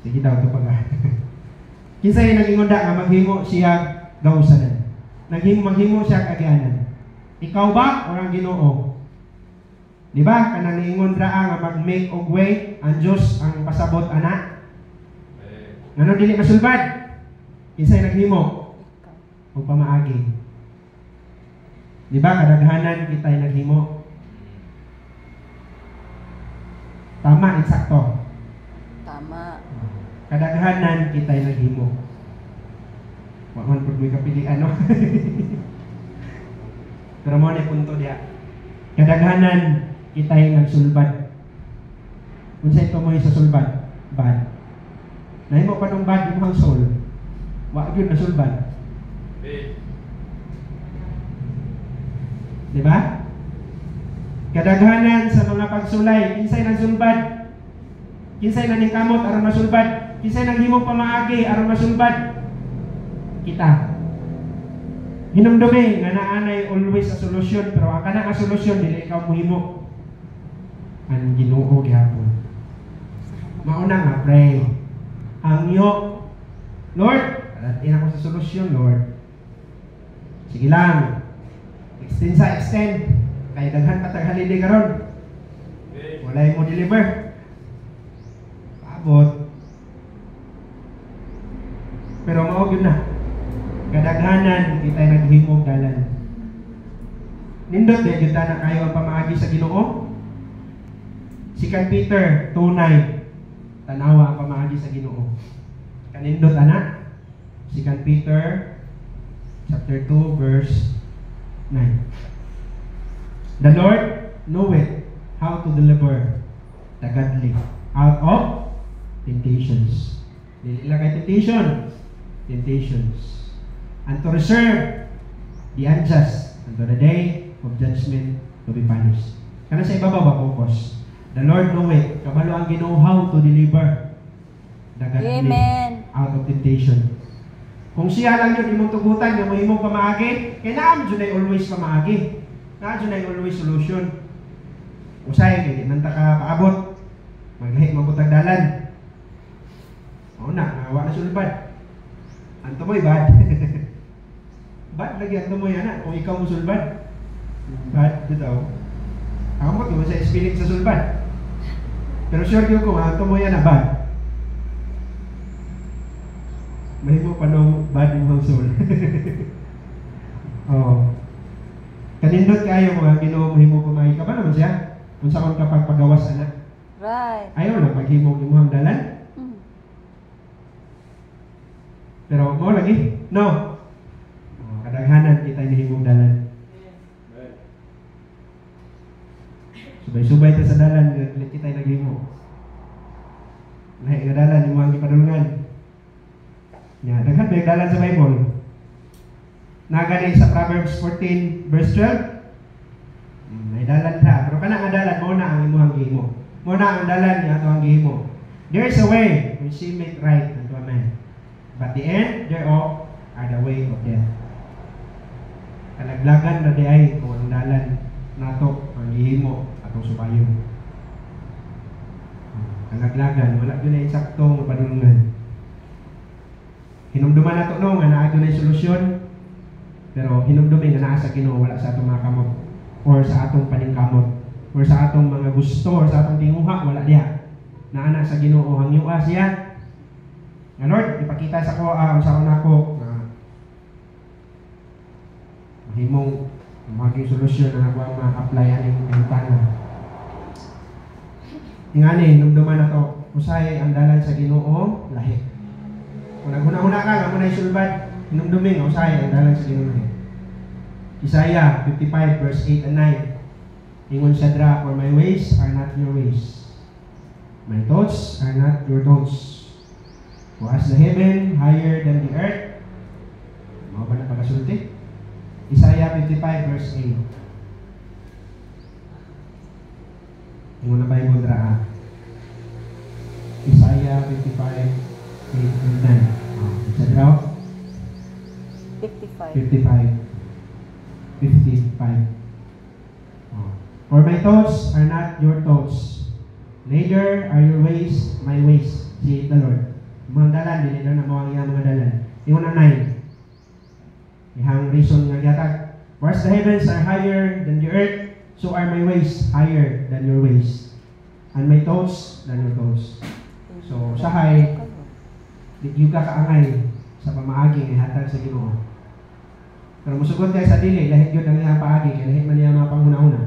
[SPEAKER 1] Sige daw ito pag kinsay nag-ingonda nga maghimo siya gawsanan. Maghimo siya kagyanan. Ikaw ba o ang Ginoo? Di ba? Kanang niingon ra nga mag-make of way ang Diyos ang pasabot ana. Ngano dili masulbad? Kinsay naghimo? O pamaagi. Di ba kadaghanan kitay naghimo? Tama, insakto.
[SPEAKER 2] Tama.
[SPEAKER 1] Kadaghanan kitay naghimo. Wa man pud may kapilian no. Pero mo na punto diha. Kadaghanan kitay nagsulbad. Unsay ito mo sa sulbad? Bad. Nahimo pa nung bad imong soul. Wa gyud nasulbad. Di ba? Kadaghanan sa mga pagsulay, kinsay nang sulbad? Kinsay nang kamot aron masulbad? Kinsay nang himong pamaagi aron masulbad? Kita. Hinumdumi nga naanay always a solution, pero ang kanang solusyon dili ikaw mohimo. Ang Ginoo gyapon. Mauna nga pray. Ang yo, Lord, alatin ako sa solusyon, Lord. Sige lang. Extend. Kaya daghan pa tag holiday karon. Walay mo deliver. Paabot. Pero mao gyud na. Kadaghanan kitay naghimog dalan. Nindot din gyud na kayo ang pamaagi sa Ginoo. 2 Peter 2:9. Tanawa ang pamaagi sa Ginoo. Kanindot ana. 2 Peter chapter 2 verse 9. The Lord knoweth how to deliver the godly out of temptations. Dili lang kay temptations. And to reserve the unjust unto the day of judgment to be punished. Kana sa ibabaw ba focus? The Lord knoweth, kabalo ang Ginoo how to deliver the godly
[SPEAKER 2] Amen.
[SPEAKER 1] out of temptation. Kung siya lang yun imong tugutan nga mo imong pamaagi, kaya naam dyan ay always pamaagi. Naam dyan ay always solution. Usay, kaya nanta ka paabot. Maglahi mabutag dalan. O na, nawa na sulbad. Ang tumoy bad. Bad lagi ang tumoy anak, kung ikaw mo sulbad. Bad, bitaw. Ako mo, tumoy sa spirit sa sulbad. Pero sure ko ang tumoy anak, bad. Mahimo pa nung bad yung soul. Oo. Kanindot kayo mga Ginoo mahimo pamahi ka ba naman siya? Kung saan kapag pagawas anak.
[SPEAKER 2] Right.
[SPEAKER 1] Ayaw na paghimo imuhang dalan. Pero mo lagi? No. Kadaghanan kita nahimong dalan. Subay-subay ta sa dalan kita naghimo. Lahi nga dalan imuhang ipadulungan. Ya, daghan ba yung dalan sa Bible? Nagani sa Proverbs 14 verse 12. May dalan ta, pero kana nga dalan mo na ang imuhang gihimo. Mo na ang dalan niya ato ang gihimo. There is a way which seemeth right unto a man, but the end thereof are the way of death. Kalaglagan na di ay kung ang dalan nato ang gihimo atong subayo. Kalaglagan, wala yun na eksaktong padulungan. Hinumduman nato no nga naa dunay solusyon, pero hinumdumin nga naa sa Ginoo wala sa atong mga kamot or sa atong paningkamot or sa atong mga gusto or sa atong tinguha wala diha. Naa na sa Ginoo ang yuwa siya. Nga Lord, ipakita sa ko sa nako na mahimong maging solusyon na ako ma-apply aning pangutana. Ingani hinumduman nato usay ang dalan sa Ginoo lahi. Kung naghuna-huna ka, nga mo na isulbad, hinumduming, usay, ang dalan sa Ginoo. Isaiah 55 verse 8 and 9. Ingon siya dra, for my ways are not your ways. My thoughts are not your thoughts. For as the heaven higher than the earth. Mga ba na pagkasulti? Isaiah 55 verse 8. Ingon na Bible dra. Isaiah 55 8 and 9. Sa draw?
[SPEAKER 2] 55.
[SPEAKER 1] 55. For my thoughts are not your thoughts, neither are your ways my ways, saith the Lord. Mga dalan, dili na mo ang iyang mga dalan. Ingon ang 9. Ihang reason nga gatag. For as the heavens are higher than the earth, so are my ways higher than your ways, and my thoughts than your thoughts. So, sahay, di ka kaangay sa pamaagi ng hatag sa Ginoo. Pero musugod kayo sa dili, lahit yun ang iyang paagi, kaya lahit man niya mga panghuna-una.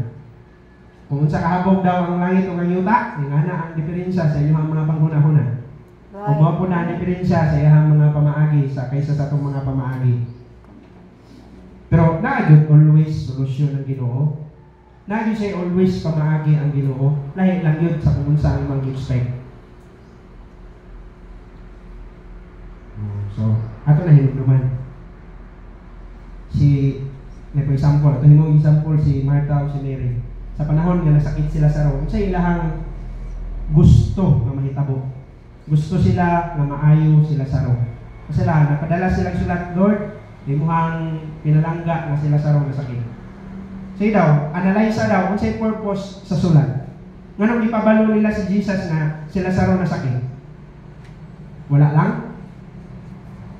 [SPEAKER 1] Kung sa kahabog daw ang langit o ang yuta, nga na ang diferensya sa iyong mga panghuna-una. Kung mo po na ang diferensya sa iyong mga pamaagi kaysa sa itong mga pamaagi. Pero na-agad always solusyon ng Ginoo. Na-agad siya always pamaagi ang Ginoo. Lahit lang yun sa kung saan mag-expect. So, ato na hinugduman. For example, ito yung example si Martha o si Mary. Sa panahon nga nasakit sila sa raw, sa ilahang gusto na mahitabo. Gusto sila na maayo sila sa raw. Kasi napadala silang sulat, Lord, imuhang pinalangga na sila sa raw na sakit. So daw, analyze daw, kung sa'y purpose sa sulat. Nganong ipabalo nila si Jesus na sila sa raw na sakit? Wala lang?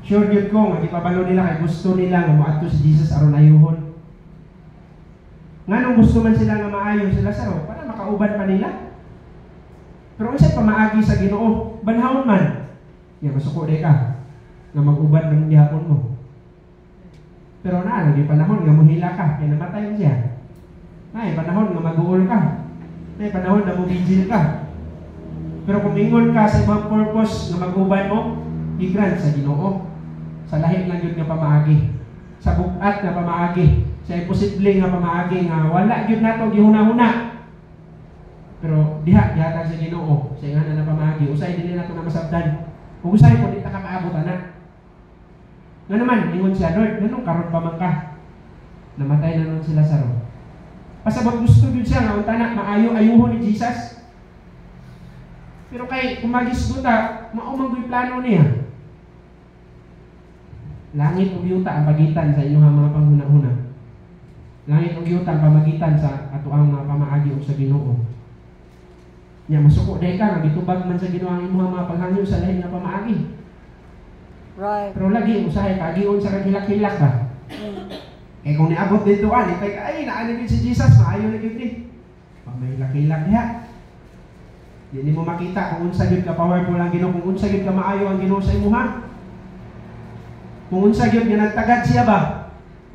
[SPEAKER 1] Sure yun ko, nga ipabalo nila kay gusto nila nga maadto si Jesus aron ayuhon. Nganong gusto man sila nga maayo sila sa raw, para makauban pa nila. Pero unsay pamaagi sa Ginoo, banhawon man. Ya masuko day ka nga mag-uban ng gihapon mo. Pero lagi panahon nga mohila ka, kaya namatay siya. Ay, panahon nga mag-uol ka. Ay, panahon na mumigil ka. Pero kung ingon ka sa ibang purpose na mag-uban mo, i-grant sa Ginoo. Sa lahi lang yun nga pamaagi. Sa bukat na pamaagi. Sa imposible nga pamaagi nga wala yun nato gihuna-huna. Pero diha yata sa Ginoo, sa ingana na pamaagi, usay dili nato na masabtan. Kung usay ko di ta ka maabot ana. Nga naman, ingon siya, Lord, ganun karon pa man ka. Namatay na nun si Lazaro. Pasabot gusto yun siya nga unta na maayo-ayuhon ni Jesus. Pero kay kung magisguta, maumang ko'y plano niya. Langit ug yuta ang pagitan sa inyong mga panghuna-huna. Langit ug yuta ang pamagitan sa atoang mga pamaagi ug sa Ginoo. Nya masuko dai ka nga gitubag man sa Ginoo ang imong mga paghangyo sa lahi nga pamaagi.
[SPEAKER 2] Right.
[SPEAKER 1] Pero lagi usahay ka giun sa kaghilak-hilak ka. Eh kung niabot dito ani kay ay naani gid si Jesus maayo na gid ni. Pag may hilak-hilak diha. Di mo makita kung unsa gyud ka powerful ang Ginoo, kung unsa gyud ka maayo ang Ginoo sa imuha. Kung unsa gyud nga nagtagad siya ba?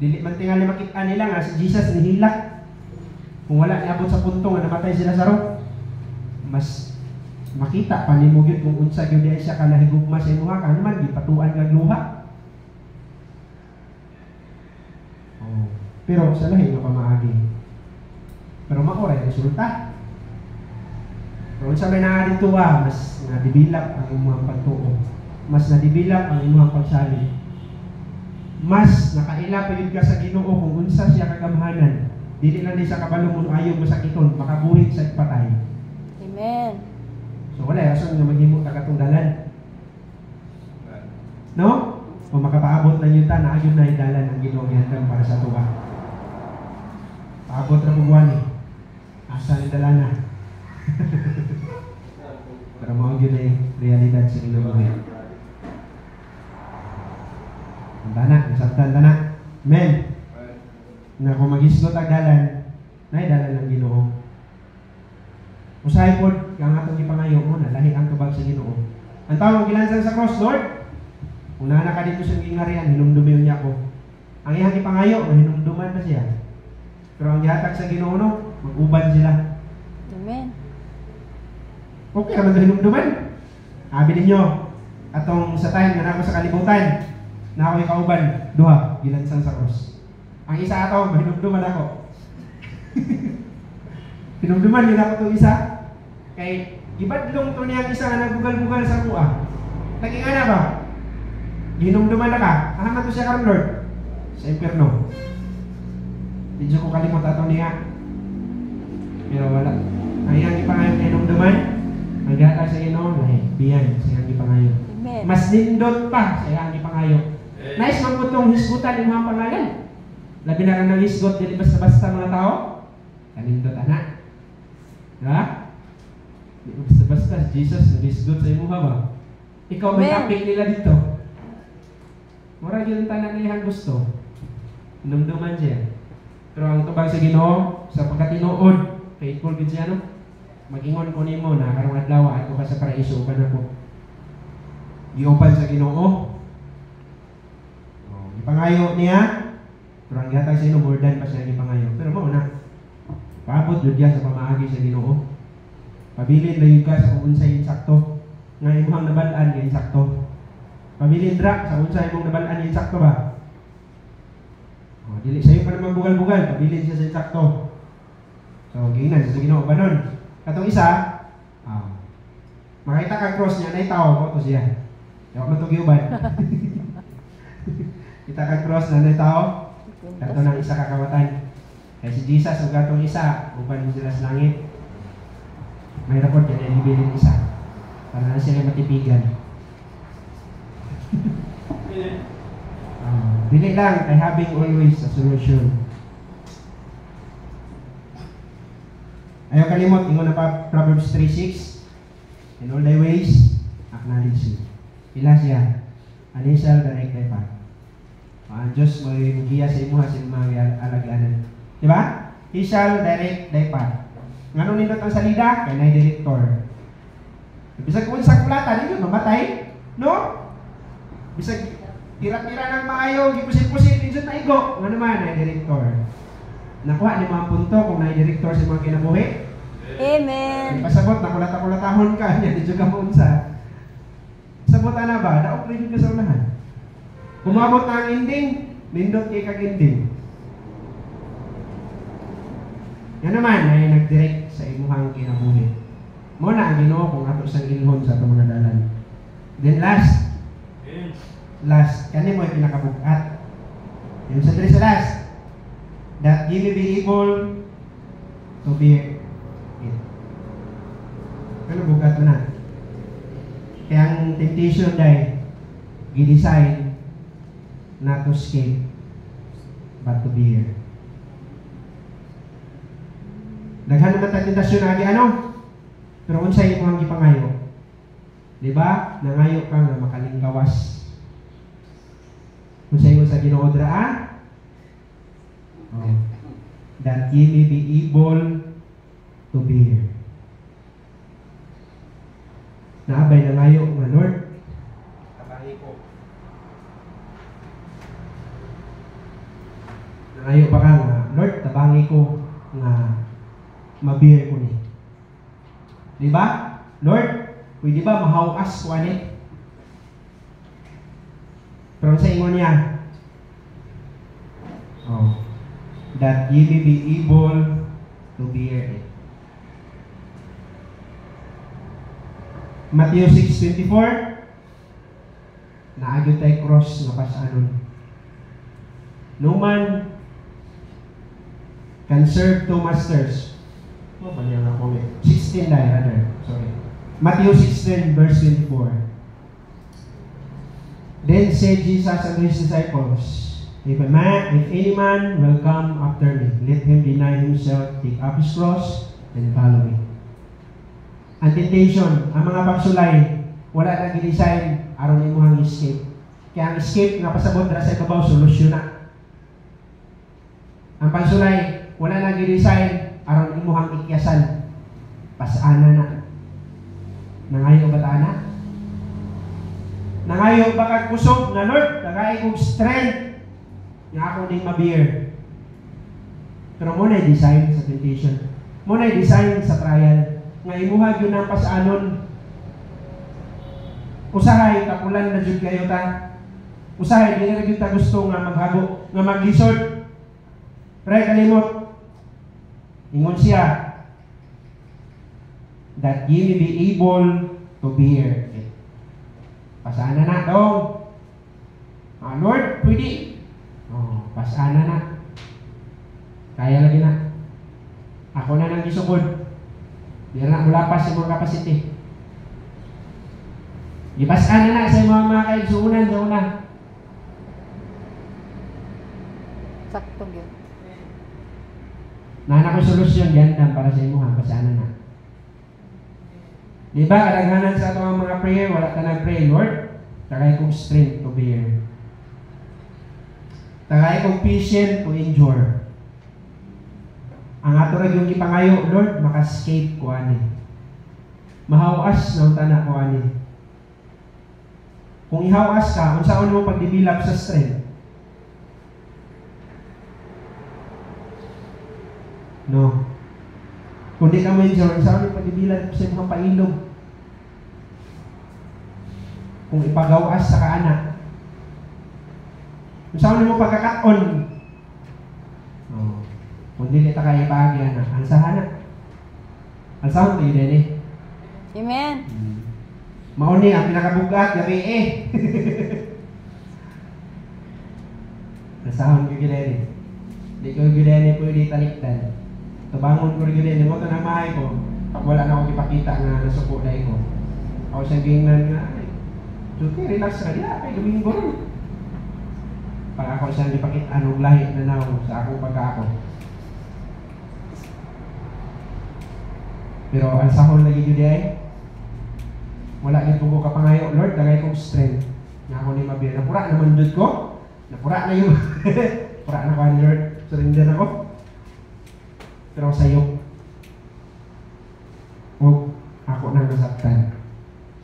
[SPEAKER 1] Dili man tingali makita nila nga si Jesus nihilak. Kung wala niabot sa punto nga namatay si Lazaro, mas makita pa nimo gyud kung unsa gyud siya kanahigugma sa imuha ka naman gipatuan kag luha. Oh, pero sa lahi nga pamaagi. Pero mao ray resulta. Pero unsa may naa dito mas na-develop ang imong pagtuo. Mas na-develop ang imong pagsalig. Mas nakaila pa yun ka sa Ginoo kung unsa siya kagamhanan. Dili lang di sa kabalong mo ayaw masakiton, makabuhig sa patay.
[SPEAKER 2] Amen.
[SPEAKER 1] So wala ason nga maghimo ta katong dalan. No? Kung makapaabot na yun ta, naayun na dalan ang Ginoo gihatag para sa tuwa. Paabot ra buwan ni. Asa ni dalana. Pero mo gyud ay realidad sa Ginoo. Tana, nasabtan tana. Amen. Na kung mag-isgot ang dalan, na dalan ng Ginoo. Usahay po, kang atong ipangayo mo na, lahi ang tubag sa Ginoo. Ang tawag gilansan sa cross, Lord, kung nana ka dito sa gingarian, hinumdumin niya ako. Ang iyang ipangayo, hinumduman na siya. Pero ang gihatag sa Ginoo, no, mag-uban sila.
[SPEAKER 2] Amen.
[SPEAKER 1] Okay naman ito hinumduman. Sabi ninyo, atong sa time na ako sa kalibutan, na ako'y kauban, duha, gilansan sa cross. Ang isa ato, mahinumduman ako. Hinumduman yun ako itong isa. Kay, ibadlong to niya ang isa na nagbugal-bugal sa kuha. Naging ana ba? Hinumduman na ka. Ahaman to siya karon Lord. Sa impyerno. Medyo ko kalimot ato niya. Pero wala. Ang iyang ipangayon hinumduman, maghatag sa Ginoo, lahi, biyan sa iyang ipangayon.
[SPEAKER 2] Amen.
[SPEAKER 1] Mas nindot pa sa iyang ipangayon. Nice man po itong hisgutan yung mga pangalan. Labi na lang ng hisgot, dili basta-basta mga tao. Kanindot anak. Diba? Dili basta-basta, Jesus nag-hisgot sa imuha ba? Ikaw may topic nila dito. Mura yun tanan na iyang gusto. Numduman siya. Pero ang tubag sa Ginoo, sa pagkatinuod, faithful gid siya, no? Mag-ingon ko nimo na karong adlaw ato ka sa paraiso uban ako. Giuban sa Ginoo. Ipangayo niya, pero ang gihatag sa inyo more than pa siya ipangayo. Pero mao na. Paabot jud sa pamaagi sa Ginoo. Pabilin lang ka sa kung unsay insakto nga imong nabal-an nga insakto. Pabilin dra sa unsay imong nabal-an nga insakto ba? O dili sayo pa naman bugal-bugal, pabilin siya sa insakto. So giingnan sa Ginoo ba nun? Katong isa, makita kang cross niya na itaw ko to siya. Daw man to giuban. Kita kang cross na tao. Kato nang isa kakawatan. Kaya si Jesus ug atong isa, uban mo sila sa langit. May report yan, ibibilin isa. Para na sila matipigan. Dili lang, kay having always a solution. Ayaw kalimot, ingon na pa Proverbs 3:6. In all thy ways, acknowledge him. Ila siya. And he shall direct thy path. Ang Diyos mo yung giya sa imuha sa mga alaganan. Diba? He shall direct thy path. Nga nung nindot ang salida, kay na director. Bisag kung sa kulatan, hindi mamatay. No? Bisag tira-tira ng maayo, gipusin-pusin, hindi na igo. Nga naman, ay director. Nakuha ni mga punto kung na-director sa mga kinabuhi.
[SPEAKER 2] Amen.
[SPEAKER 1] Pasabot, nakulat-akulatahon ka niya, di ka maunsa. Sabutan na ba? Daog rin ka sa unahan. Kumabot na ang ending, nindot kay kag-ending. Yan naman ay nag-direct sa imuhang kinabuhi. Muna ang Ginoo kung ato sang ilhon sa atong mga dalan. Then last, kani mo ay pinakabugat. Yung sa diri sa last, that ye may be able to bear it. Ano bugat mo na? Kaya ang temptation dahil gi-decide not to escape but to bear. Daghan naman tayong tentasyon na ano? Pero unsay mo ang gipangayo? Di ba? Nangayo ka nga makalingkawas. Unsay mo sa Ginoo dra? Oh. That ye may be able to bear. Naabay nangayo nga Lord. Tabangi ko. Nangayo ba ka nga Lord? Tabangi ko nga mabear ko ni. Di ba? Lord, pwede ba mahawas ko ani? Pero sa ingon niya, that ye may be able to bear it. Matthew 6:24, naagyo tayo cross nga pas-anon. No man can serve two masters. Ano ba niya na ko? 16 rather. Sorry. Matthew 16 verse 24. Then said Jesus unto his disciples, if any man will come after me, let him deny himself, take up his cross, and follow me. Ang temptation, ang mga pagsulay, wala na gidesign aron imuhang escape. Kaya ang escape nga pasabot ra sa ibabaw, solusyon na. Ang pagsulay, wala na gidesign aron imuhang ikyasan. Pasana na. Nangayo ba ta na? Nangayo ba kag kusog na Lord, dagay kog strength nga ako ning mabear. Pero mo na design sa temptation. Mo na design sa trial nga imuha gyud ang pas-anon. Usahay kapulan na jud kayo ta. Usahay dili na gyud ta gusto nga maghago, nga maglisod. Pero kalimot ingon siya that ye may be able to bear it. Pasana na dong. Lord, pwede. Pasana na. Kaya lagi na. Ako na nang gisugod. Di na mulapas sa mga kapasiti. Ipasana na sa mga kaigsuunan sa una.
[SPEAKER 2] Sakto yun.
[SPEAKER 1] Nana ko solusyon yan para sa imuha. Pasana na. Di ba, kadaghanan sa atong mga prayer, wala ka nag-pray, Lord, tagay kong strength to bear. Tagay kong patient to endure. Ang ato rin yung ipangayo, Lord, makascape ko ani. Mahawas na ang tanak ko ani. Kung ihawas ka, kung saan mo pagdibilap sa strength. No. Kung di ka mention, saan mo pagdibilap sa mga pailog. Kung ipagawas sa kaanak. Kung saan mo pagkakaon. Kung di kita kaya ipagyan na, ansahan na. Ansahan tayo din eh.
[SPEAKER 2] Amen.
[SPEAKER 1] Mauni ang pinakabugat, gabi eh. Ansahan ko gila eh. Di ko gila eh, pwede talikdan. Tabangon ko rin yun, mo ito ng mahay ko. Pag wala na akong ipakita nga nasuko na ko. Ako sa gingnan nga, Tuti, relax ka niya, kay Domingo rin. Pag ako siyang ipakita, anong lahi na naw sa akong pagkako. Pero ang sahol lagi yun ay, wala yun kung ka pangayo, Lord, dagay kong strength. Nga ako ni mabir. Napura naman dun ko. Napura na yung, pura na ko, Lord. Surrender ako. Pero sa'yo, ako nang nasaktan.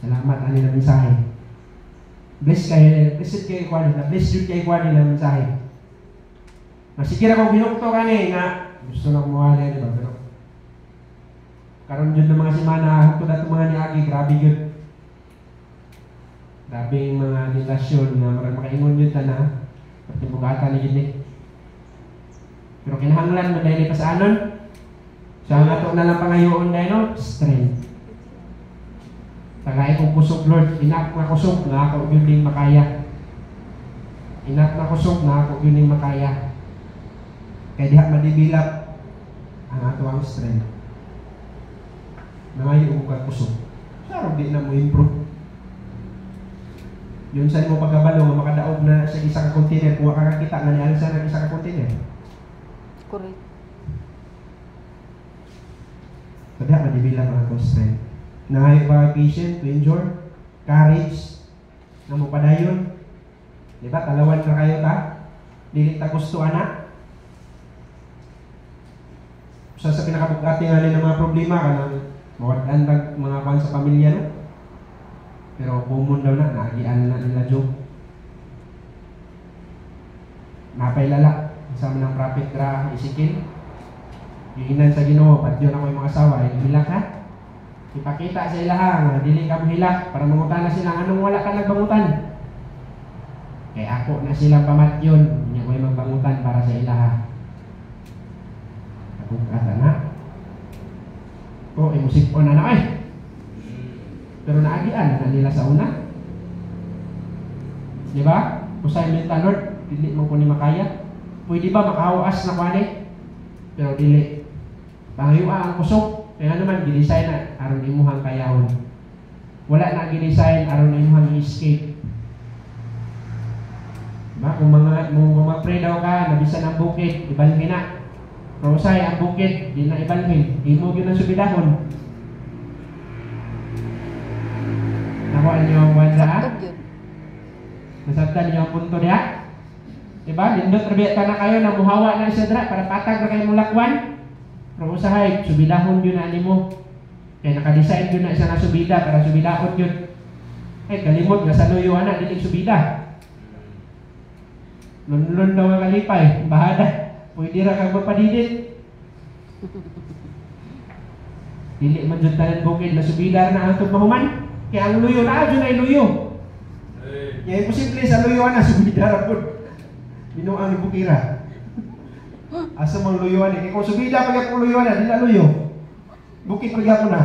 [SPEAKER 1] Salamat, ani na mensahe. Bless kayo, blessed kayo kwa nila, bless yun kayo kwa nila mensahe. Masikira kong binukto ka nga, gusto na kumuha di ba? Pero karon yun ng mga simana, hangtod ato mga niagi, grabe yun. Grabe yung mga relasyon na makaingon yun na pati bugatan ni gini. Pero kinahanglan mo dahil pa sa anon, sa ato na lang pangayoon dahil no, strength. Tagay kong kusog, Lord, inak na kusog na ako yun din makaya. Inak na kusog na ako yun din makaya. Kaya diha madibilap ang ato ang strength. Nangayon ko ka kusog. Sarap di na mo improve. Yun sa mo pagkabalo nga makadaog na sa isa ka container, kuha ka kakita nga nialsa ng isa ka container.
[SPEAKER 2] Correct.
[SPEAKER 1] So diha madibilap ang ato strength. Nangayon pa patient to endure, courage, na mo padayon. Diba? Talawan na kayo ta. Dili ta gusto anak. Sa pinakabugati nga ng mga problema ka nang mawadan mga kwan sa pamilya no. Pero bumon daw na, naagian na nila Job. Napailala, kasama ng prophet Ra Ezekiel. Gihinan sa Ginoo, pati yun ako yung mga asawa, hilak ha. Ipakita sa ilaha, dili ka mahilak, para mangutan na sila, anong wala ka nagbangutan? Kaya ako na silang pamatyon, hindi ko yung magbangutan para sa ilaha. Akong kata na. O, imusip ko na ay. Pero naagian na nila sa una. Di ba? Kusay minta, Lord, dili mo ko ni makaya. Pwede ba makahawas na kwani? Pero dili. Pangayua ang kusog. Kaya naman, gidesign na aron imuhang kayahon. Wala na gidesign aron imuhang escape. Diba? Kung mga pray daw ka, nabisan ang bukid, ibalhin na. Rosay, ang bukid, di na ibalhin. Imo yun ang subidahon. Nakuha niyo ang wanda?
[SPEAKER 2] Saktog yun.
[SPEAKER 1] Nasabtan niyo ang punto niya? Diba? Lindot rabiat ka na kayo na muhawa na siya dra para patag na kayo mulakwan. Pero usahay, subidahon yun na mo. Kaya nakadesign yun na isa na subida para subidahon yun. Eh, kalimot nga sa luyo na, dilig subida. Lunlun daw ang kalipay, bahada. Pwede ra kang mapadidit. Dili man dyan tanan bukid na subida na ang mahuman. Kaya ang luyo na, dyan ay luyo. Kaya imposible sa luyo na, subida ra po. Binuang ni bukira. Asa mang luyuan eh. Kung subida pag akong luyuan na, di na luyo. Bukit pag ako na.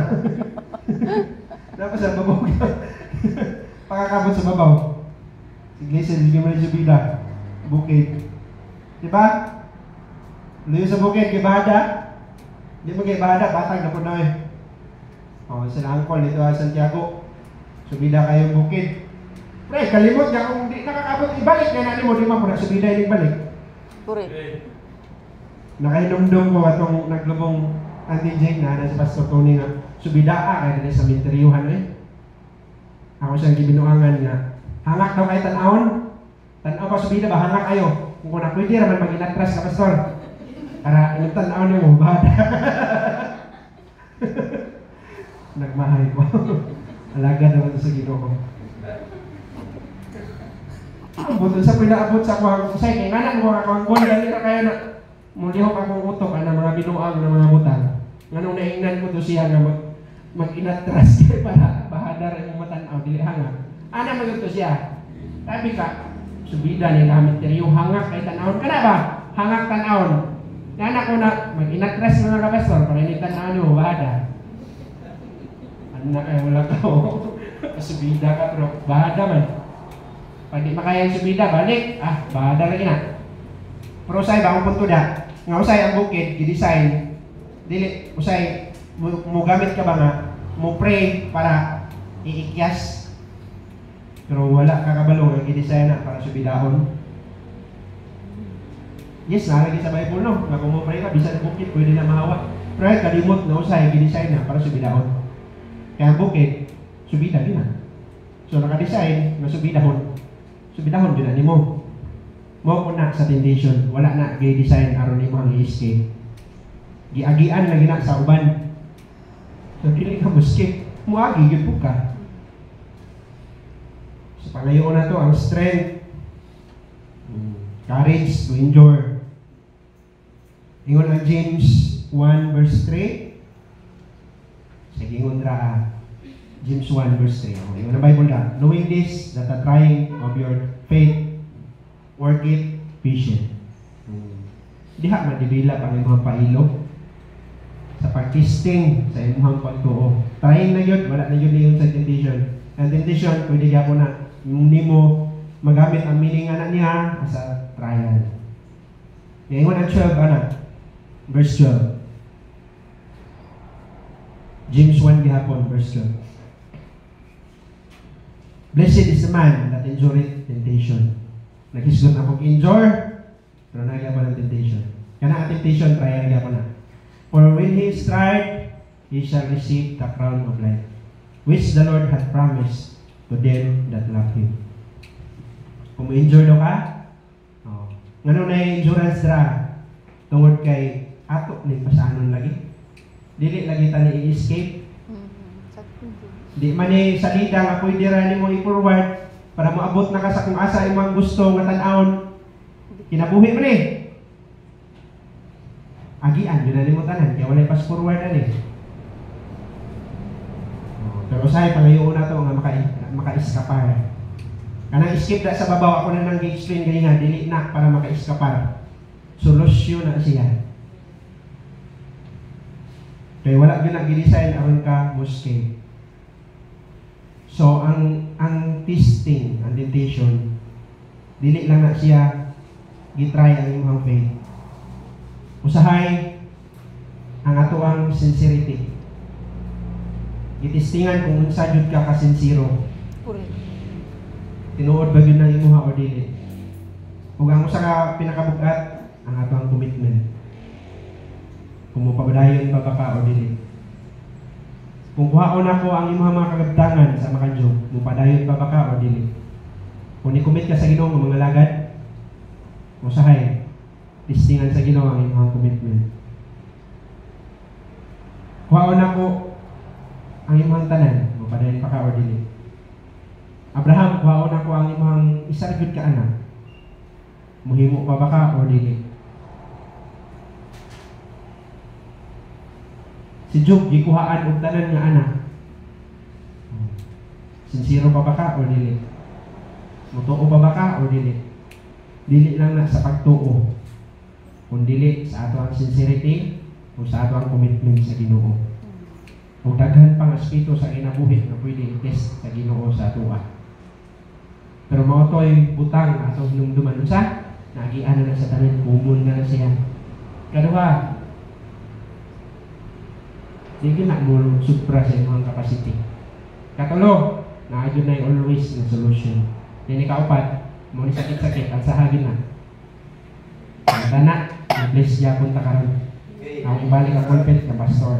[SPEAKER 1] Dapat sa babaw ka. Pakakabot sa babaw. Sige, sige mo na subida. Bukit. Diba? Luyo sa bukit, kay Bahada. Di mo kay Bahada, batang na po na eh. O, sila angkol dito sa Santiago. Subida kayong bukit. Pre, kalimot niya kung di nakakabot, ibalik na natin mo, di mo na subida yung balik.
[SPEAKER 2] Correct.
[SPEAKER 1] Nakainumdum ko atong naglubong anti-jake na sa Pastor Tony nga subidaa kaya na sa minteryuhan eh. Ako siyang gibinuangan nga hangak daw kayo tanawon. Tanaw pa subida ba hangak kayo? Kung na pwede raman mag-inatras ka Pastor. Para ilang tanawon niyo mo bada. Nagmahay ko. Alaga naman sa Ginoo. Butol sa pinaabot sa kuwang say kay ngana mo ka kuwang gol dali ra kayo na mulihok akong utok ana mga binuang na mga butang. Nganong naingnan ko to siya nga mag-inatras kay para bahadar imong matan-aw dili hangak. Ana man to siya. Sabi ka, subida ni gamit teryo hangak kay tan-awon kana ba? Hangak tan-awon. Nana ko na mag-inatras na nga pastor para ni tan-awon mo bahada. Ana kay wala ko. Subida ka pero bahada man. Pag di makaya yung subida, balik. Bahada lagi na. Pero usay ba, ang punto na. Nga usay ang bukid, i-design. Dili, usay, mo gamit ka ba nga, mo pray para iikyas. Pero wala kakabalo ang i-design na para subidahon. Yes, nalagi sa Bible no. Nga kung mo pray ka, bisan bukid, pwede na mahawa. Pero kalimot na usay, i-design na para subidahon. Kaya ang bukid, subida din na. So naka-design na subidahon. Subidahon din na mo. Mo ko na sa temptation, wala na gay design aron nimo ang i-escape. Giagian lagi na sa uban. So dili ka mo-escape, muagi gyud ka. Sa pangayoon na to ang strength, courage to endure. Ingon ang James 1 verse 3. Sige, ingon ra James 1 verse 3. Okay, ingon ang Bible na. Knowing this, that the trying of your faith worketh patience. Diha madibila ang imong pailog sa pag-testing sa imong pagtuo. Trying na yun, wala na yun niyon sa temptation. Ang temptation, pwede gyapon na nimo magamit ang meaning ana niya sa trial. Ingon ang 12 ana. Verse 12. James 1 gihapon verse 12. Blessed is the man that endureth temptation. Naghisgot na kung endure, pero nagyapon ang temptation. Kana ang temptation, trial gyapon na. For when he is tried, he shall receive the crown of life, which the Lord hath promised to them that love Him. Kung ma-endure daw ka, ngano na yung endurance dra, tungod kay ato ni pasanon lagi. Dili lagi tani i-escape. Di man ni salida nga pwede ra nimo i-forward para moabot na ka sa kung asa imong gusto nga tan-awon. Kinabuhi man ni. Agian yun na nimo tanan kaya walay pass forward ani. Pero say pangayo na to nga maka-iskapar. Kanang escape na sa babaw ako na nang gi-explain ganina dili na para maka-iskapar. Solusyon na siya. Kaya wala gyud na gi-design aron ka mo-escape. So ang testing, ang temptation, dili lang na siya gitry ang imong faith. Usahay ang ato ang sincerity. Gitistingan kung unsa jud ka ka-sincero.
[SPEAKER 2] Correct.
[SPEAKER 1] Tinuod ba yun ng imuha o dili? Kung ang usa ka pinakabugat, ang ato ang commitment. Kung mapabadayon pa ba ka o dili? Kung kuhaon ako ang imuha mga kagabtangan sa makadyo, mapadayon pa ba ka o dili? Kung ni-commit ka sa Ginoo ng mga lagad, usahay, tistingan sa Ginoo ang imuha commitment. Kuhaon ako ang imuhang tanan, mapadayon pa ka o dili? Abraham, kuhaon ako ang imuhang isa gyud ka anak, muhimo pa ba ka o dili? Si Job, gikuhaan og tanan nga anak. Sincero pa ba ka o dili? Mutuo pa ba ka o dili? Dili lang na sa pagtuo, kung dili sa ato ang sincerity o sa ato ang commitment sa Ginoo. Kung daghan pang aspeto sa kinabuhi na pwede i-test sa Ginoo sa ato. Pero mga to'y butang atong hinumduman sa nagian na sa tanan, bumul na siya. Kaduha, sige na mo supra sa imong capacity. Katulo, naadyo na always na solution. Yan ikaupat, mo ni sakit-sakit, ang sahagin na. Ang tanak, na-bless yapon ta karon. Ang ibalik ang pulpit na pastor.